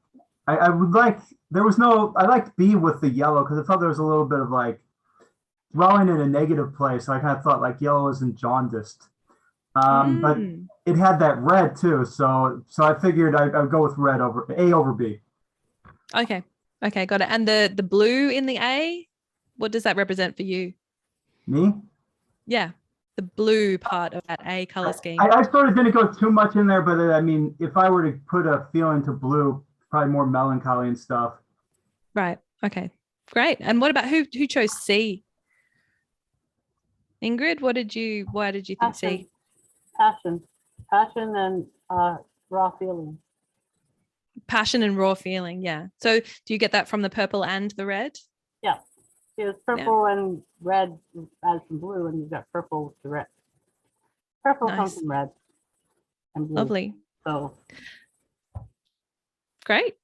I would like, I liked B with the yellow because I felt there was a little bit of like dwelling in a negative place. So I kind of thought like yellow isn't jaundiced. But it had that red too. So I figured I'd go with red over A over B. Okay. Okay, got it. And the blue in the A, what does that represent for you? Me? Yeah, the blue part of that A color scheme. I sort of didn't go too much in there, but I mean, if I were to put a feeling to blue, probably more melancholy and stuff. Right. Okay. Great. And what about who chose C? Ingrid, why did you think C? Passion and raw feeling. Passion and raw feeling, yeah. So do you get that from the purple and the red? Yeah. There's purple and red as from blue, and you've got purple with the red. Purple comes from red and blue. Lovely. So great.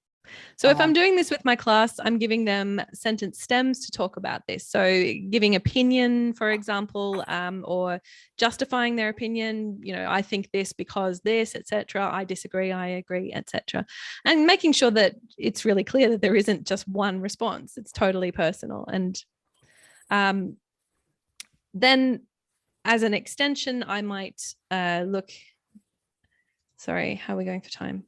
So if I'm doing this with my class, I'm giving them sentence stems to talk about this. So giving opinion, for example, or justifying their opinion, I think this because this, etc. I disagree, I agree, etc. And making sure that it's really clear that there isn't just one response. It's totally personal. And then as an extension, I might look, sorry, how are we going for time?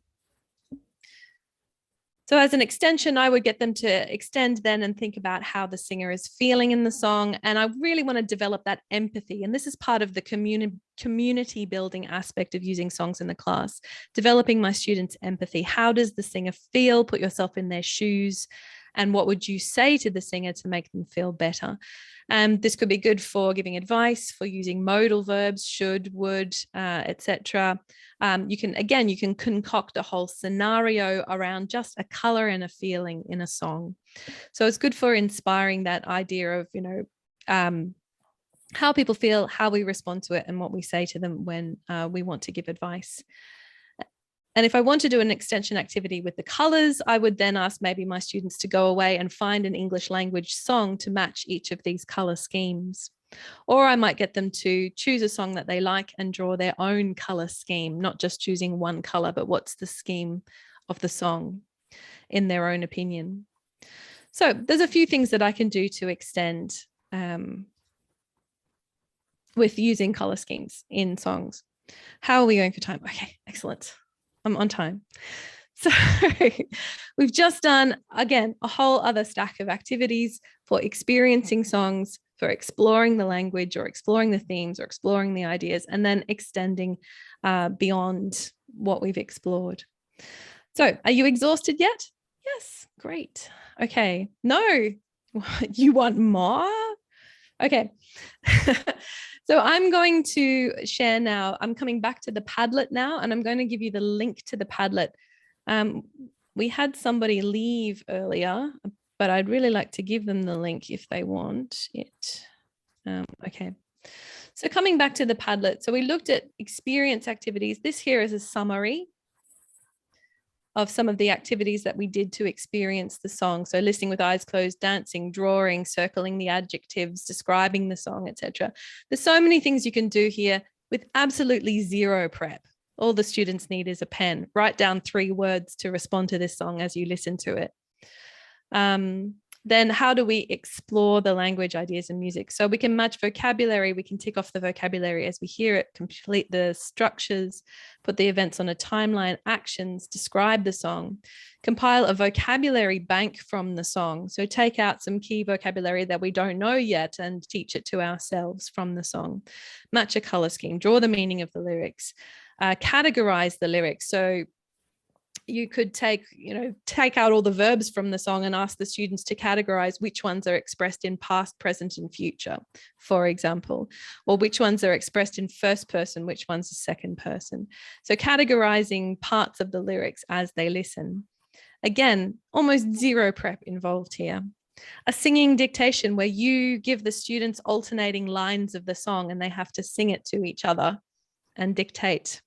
So as an extension, I would get them to extend then and think about how the singer is feeling in the song. And I really want to develop that empathy. And this is part of the community building aspect of using songs in the class, developing my students' empathy. How does the singer feel? Put yourself in their shoes. And what would you say to the singer to make them feel better? This could be good for giving advice, for using modal verbs, should, would, etc. You can concoct a whole scenario around just a color and a feeling in a song. So it's good for inspiring that idea of, how people feel, how we respond to it, and what we say to them when we want to give advice. And if I want to do an extension activity with the colors, I would then ask maybe my students to go away and find an English language song to match each of these color schemes. Or I might get them to choose a song that they like and draw their own color scheme, not just choosing one color, but what's the scheme of the song in their own opinion. So there's a few things that I can do to extend with using color schemes in songs. How are we going for time? Okay, excellent. I'm on time. So we've just done, again, a whole other stack of activities for experiencing songs, for exploring the language or exploring the themes or exploring the ideas, and then extending beyond what we've explored. So are you exhausted yet? Yes, great. Okay, no, you want more? Okay. So I'm going to share now. I'm coming back to the Padlet now, and I'm going to give you the link to the Padlet. We had somebody leave earlier, but I'd really like to give them the link if they want it. Okay. So coming back to the Padlet. So we looked at experience activities. This here is a summary of some of the activities that we did to experience the song. So listening with eyes closed, dancing, drawing, circling the adjectives, describing the song, etc. There's so many things you can do here with absolutely zero prep. All the students need is a pen. Write down 3 words to respond to this song as you listen to it. Then how do we explore the language, ideas, and music? So we can match vocabulary. We can tick off the vocabulary as we hear it, complete the structures, put the events on a timeline, actions, describe the song, compile a vocabulary bank from the song. So take out some key vocabulary that we don't know yet and teach it to ourselves from the song. Match a color scheme, draw the meaning of the lyrics, categorize the lyrics. So you could take out all the verbs from the song and ask the students to categorize which ones are expressed in past, present, and future, for example, or which ones are expressed in first person, which ones are second person. So categorizing parts of the lyrics as they listen. Again, almost zero prep involved here. A singing dictation where you give the students alternating lines of the song and they have to sing it to each other and dictate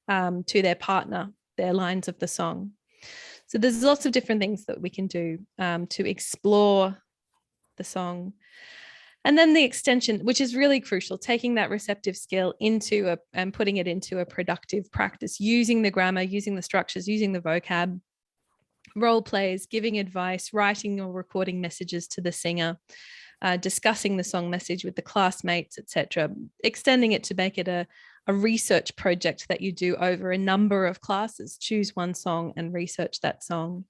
to their partner their lines of the song. So there's lots of different things that we can do to explore the song. And then the extension, which is really crucial, taking that receptive skill into and putting it into a productive practice, using the grammar, using the structures, using the vocab, role plays, giving advice, writing or recording messages to the singer, discussing the song message with the classmates, etc., extending it to make it a research project that you do over a number of classes. Choose one song and research that song.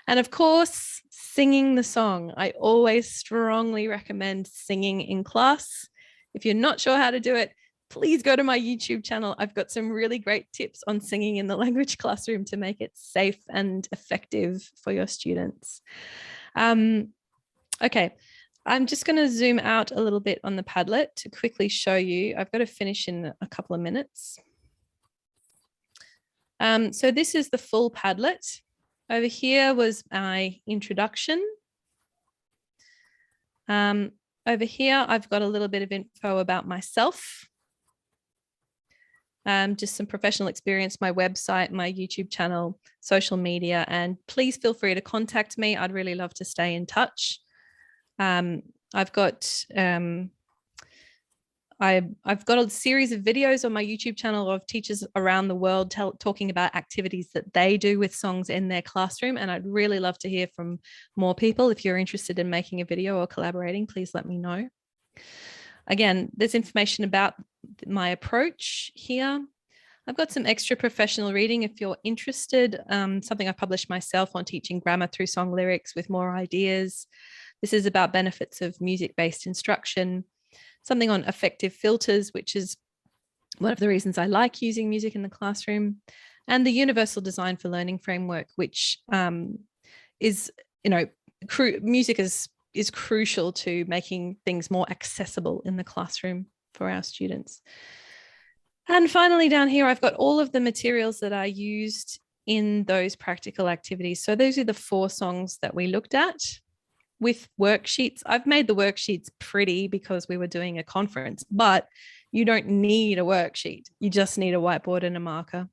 And of course, singing the song. I always strongly recommend singing in class. If you're not sure how to do it, please go to my YouTube channel. I've got some really great tips on singing in the language classroom to make it safe and effective for your students. Okay. I'm just going to zoom out a little bit on the Padlet to quickly show you. I've got to finish in a couple of minutes. So this is the full Padlet. Over here was my introduction. Over here, I've got a little bit of info about myself. Just some professional experience, my website, my YouTube channel, social media, and please feel free to contact me. I'd really love to stay in touch. I've got a series of videos on my YouTube channel of teachers around the world talking about activities that they do with songs in their classroom. And I'd really love to hear from more people. If you're interested in making a video or collaborating, please let me know. Again, there's information about my approach here. I've got some extra professional reading if you're interested, something I published myself on teaching grammar through song lyrics with more ideas. This is about benefits of music-based instruction, something on effective filters, which is one of the reasons I like using music in the classroom, and the Universal Design for Learning framework, which is, music is crucial to making things more accessible in the classroom for our students. And finally, down here, I've got all of the materials that I used in those practical activities. So those are the 4 songs that we looked at with worksheets. I've made the worksheets pretty because we were doing a conference, but you don't need a worksheet. You just need a whiteboard and a marker.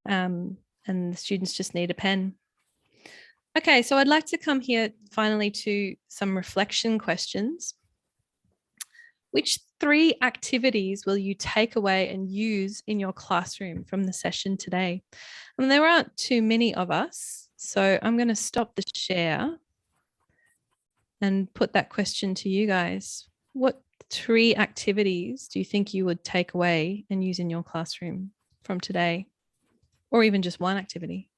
And the students just need a pen. Okay, so I'd like to come here finally to some reflection questions. Which 3 activities will you take away and use in your classroom from the session today? And there aren't too many of us, so I'm going to stop the share and put that question to you guys. What 3 activities do you think you would take away and use in your classroom from today? Or even just one activity?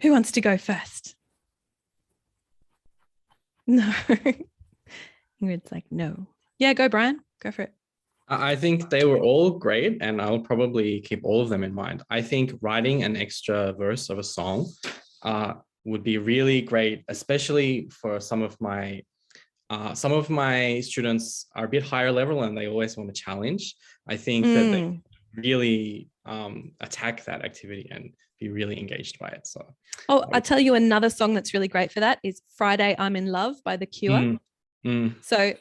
Who wants to go first? No. Ingrid's like, no. Yeah, go, Brian. Go for it. I think they were all great, and I'll probably keep all of them in mind. I think writing an extra verse of a song would be really great, especially for some of my students are a bit higher level and they always want a challenge. I think that they really attack that activity and be really engaged by it. So, I'll tell you another song that's really great for that is Friday I'm in Love by The Cure. So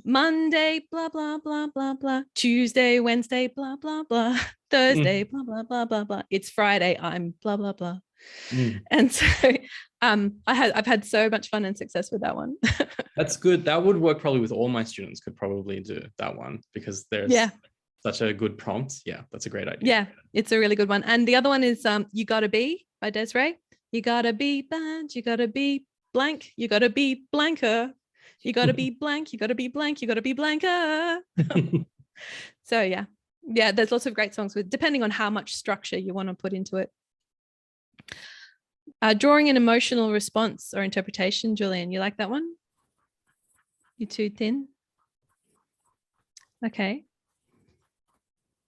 Monday, blah, blah, blah, blah, blah. Tuesday, Wednesday, blah, blah, blah. Thursday, blah, blah, blah, blah, blah. It's Friday, I'm blah, blah, blah. And so I've had so much fun and success with that one. That's good. That would work probably with all my students, could probably do that one because there's such a good prompt. Yeah, that's a great idea. Yeah, it's a really good one. And the other one is You Gotta Be by Desiree. You gotta be bad, you gotta be blank, you gotta be blanker. You got to be blank. You got to be blank. You got to be blanker. So yeah, there's lots of great songs with, depending on how much structure you want to put into it. Drawing an emotional response or interpretation. Julian, you like that one? You too thin? Okay.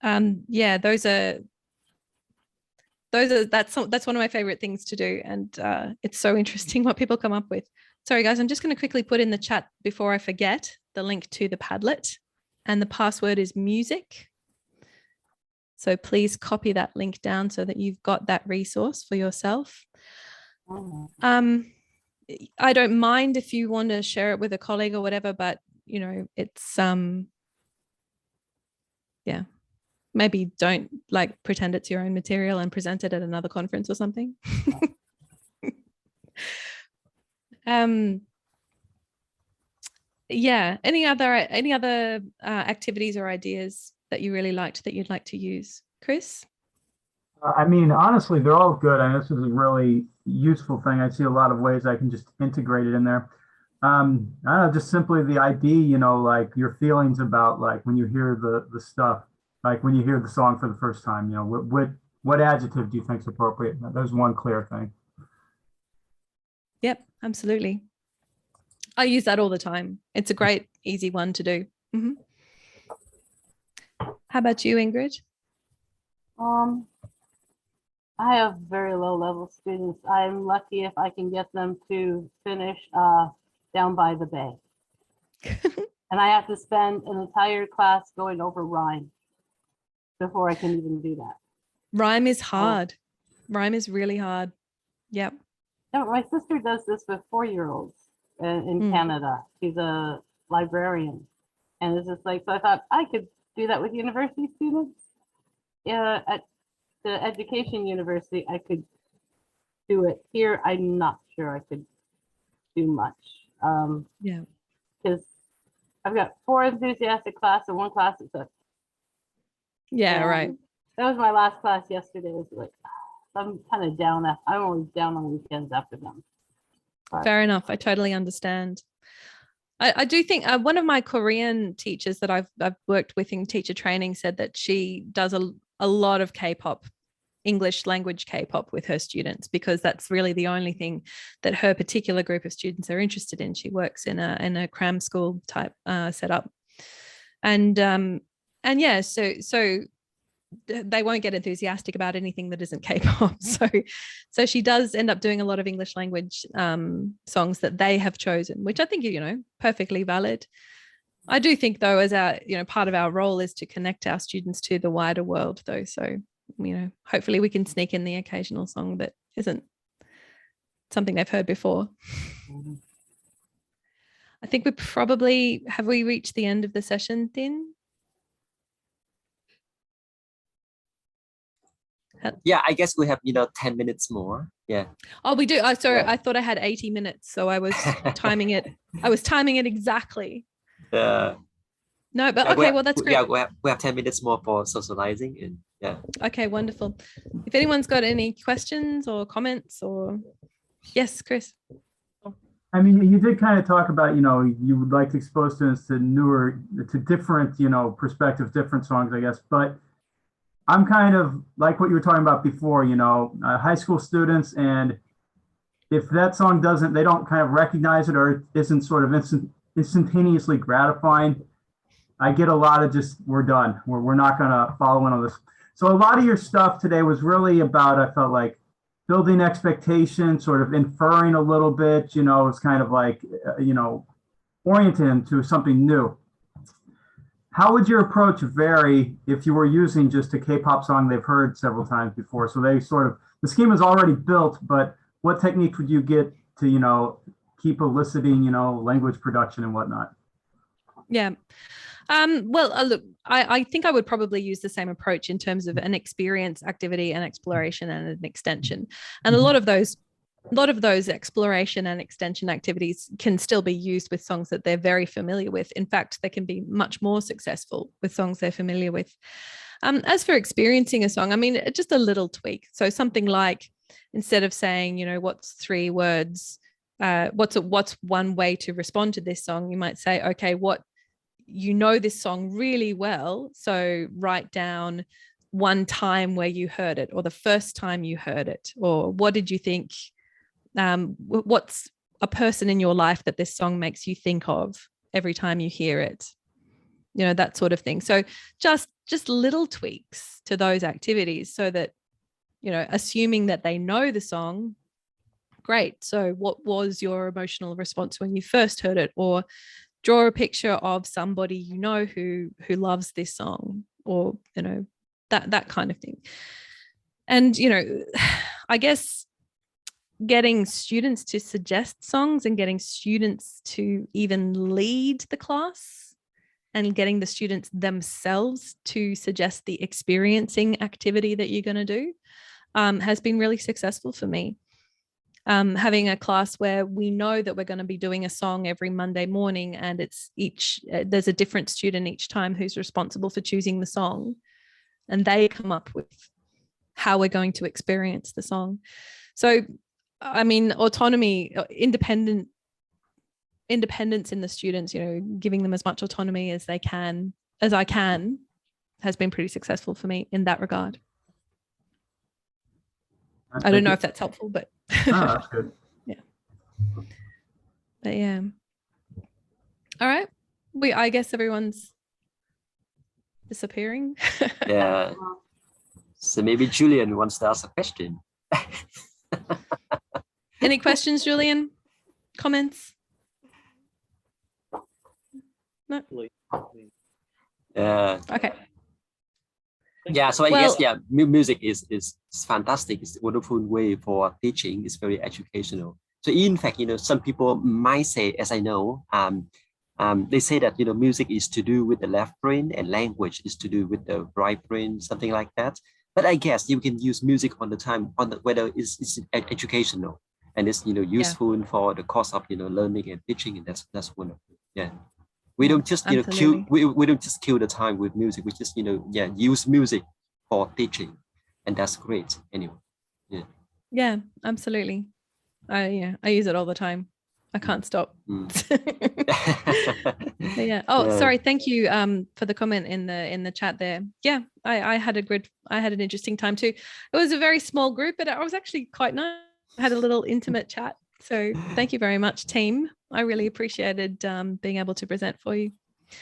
Yeah, that's one of my favorite things to do. And it's so interesting what people come up with. Sorry, guys, I'm just going to quickly put in the chat before I forget the link to the Padlet, and the password is music. So please copy that link down so that you've got that resource for yourself. I don't mind if you want to share it with a colleague or whatever, but it's yeah, maybe don't like pretend it's your own material and present it at another conference or something. Yeah, any other activities or ideas that you really liked that you'd like to use, Chris? I mean, honestly, they're all good. I know this is a really useful thing. I see a lot of ways I can just integrate it in there. I don't know, just simply the idea, like your feelings about like when you hear the stuff, like when you hear the song for the first time, what adjective do you think is appropriate? There's one clear thing. Yep, absolutely. I use that all the time. It's a great, easy one to do. Mm-hmm. How about you, Ingrid? I have very low level students. I'm lucky if I can get them to finish Down by the Bay. And I have to spend an entire class going over rhyme before I can even do that. Rhyme is hard. Rhyme is really hard. Yep. No, my sister does this with 4-year-olds in Canada. She's a librarian. And it's just like, so I thought I could do that with university students. Yeah, at the education university, I could do it. Here, I'm not sure I could do much. Yeah. Because I've got 4 enthusiastic class and 1 class that's a. Yeah, right. That was my last class yesterday. It was like, I'm kind of down. I'm always down on weekends after them. But, fair enough. I totally understand. I do think one of my Korean teachers that I've worked with in teacher training said that she does a lot of K-pop, English language K-pop with her students, because that's really the only thing that her particular group of students are interested in. She works in a cram school type setup, and yeah, so they won't get enthusiastic about anything that isn't K-pop. So she does end up doing a lot of English language songs that they have chosen, which I think perfectly valid. I do think though, as our part of our role is to connect our students to the wider world though. So hopefully we can sneak in the occasional song that isn't something they've heard before. I think have we reached the end of the session then? Yeah, I guess we have 10 minutes more. Yeah. Oh, we do. Sorry, Yeah. I thought I had 80 minutes, so I was timing it. I was timing it exactly. Yeah. No, but okay, well that's great. Yeah, we have 10 minutes more for socializing, and yeah. Okay, wonderful. If anyone's got any questions or comments or yes, Chris. I mean, you did kind of talk about, you would like to expose students to different, perspectives, different songs, I guess, but I'm kind of like what you were talking about before, high school students, and if that song they don't kind of recognize it or isn't sort of instantaneously gratifying, I get a lot of just, we're done. We're not going to follow in on this. So a lot of your stuff today was really about, I felt like, building expectations, sort of inferring a little bit, it's kind of like, oriented into something new. How would your approach vary if you were using just a K-pop song they've heard several times before? So they the scheme is already built, but what technique would you get to, keep eliciting, language production and whatnot? Yeah. Well, look, I think I would probably use the same approach in terms of an experience, activity, and exploration and an extension. And a lot of those exploration and extension activities can still be used with songs that they're very familiar with. In fact, they can be much more successful with songs they're familiar with. As for experiencing a song, I mean, just a little tweak. So something like, instead of saying, what's 3 words, what's one way to respond to this song, you might say, okay, this song really well, so write down one time where you heard it, or the first time you heard it, or what did you think, what's a person in your life that this song makes you think of every time you hear it, that sort of thing. So just little tweaks to those activities, so that assuming that they know the song, great, so what was your emotional response when you first heard it, or draw a picture of somebody who loves this song, or that kind of thing. And I guess getting students to suggest songs and getting students to even lead the class and getting the students themselves to suggest the experiencing activity that you're going to do has been really successful for me. Having a class where we know that we're going to be doing a song every Monday morning, and it's there's a different student each time who's responsible for choosing the song, and they come up with how we're going to experience the song. So, I mean, autonomy, independence in the students, you know, giving them as much autonomy as I can, has been pretty successful for me in that regard. I don't know if that's helpful, but that's good. Yeah. But yeah. All right. I guess everyone's disappearing. Yeah. So maybe Julian wants to ask a question. Any questions, Julian? Comments? No. Yeah. Okay. Yeah, so I guess music is fantastic. It's a wonderful way for teaching. It's very educational. So in fact, you know, some people might say, as I know, they say that, you know, music is to do with the left brain and language is to do with the right brain, something like that. But I guess you can use music on the time whether it's educational and it's, you know, useful for the course of, you know, learning and teaching, and that's wonderful. Yeah. We don't just, you know, we don't just kill the time with music. We just, you know, use music for teaching, and that's great. Anyway, yeah, absolutely. I use it all the time. I can't stop. Yeah. Oh, sorry. Thank you for the comment in the chat there. Yeah, I had an interesting time too. It was a very small group, but I was actually quite nice. I had a little intimate chat. So thank you very much, team. I really appreciated being able to present for you.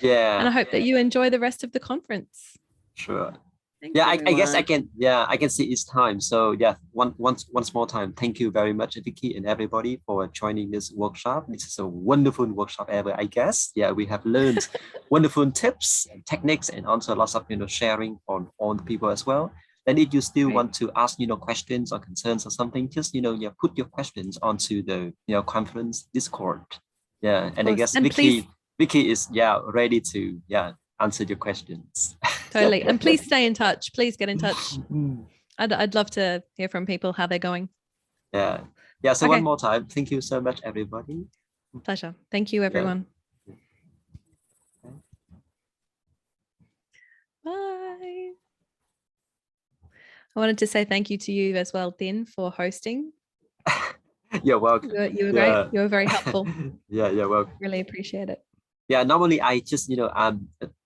Yeah. And I hope that you enjoy the rest of the conference. Sure. I guess I can see it's time. So yeah, once more time, thank you very much, Vicky and everybody, for joining this workshop. This is a wonderful workshop ever, I guess. Yeah, we have learned wonderful tips and techniques, and also lots of, you know, sharing on the people as well. And if you still want to ask, you know, questions or concerns or something, just, you know, put your questions onto the, you know, conference Discord. Yeah, and I guess Vicky is ready to answer your questions. Totally. And please stay in touch. Please get in touch. I'd love to hear from people how they're going. Yeah. So one more time, thank you so much, everybody. Pleasure. Thank you, everyone. Bye. I wanted to say thank you to you as well, Din, for hosting. You're welcome. You were great. You were very helpful. You're welcome. Really appreciate it. Yeah, normally I just, you know,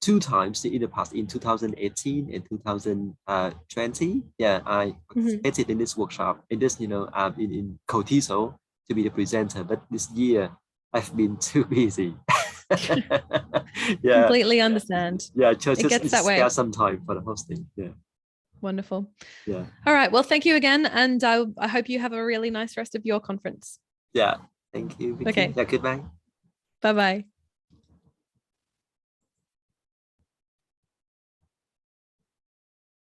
2 times in the past, in 2018 and 2020. Yeah, I participated in this workshop, in this, you know, in TESOL to be the presenter. But this year I've been too busy. Completely understand. Yeah, it gets that way. Some time for the hosting. Yeah. Wonderful. Yeah. All right. Well, thank you again. And I hope you have a really nice rest of your conference. Yeah. Thank you, Vicky. Okay. Yeah, goodbye. Bye-bye.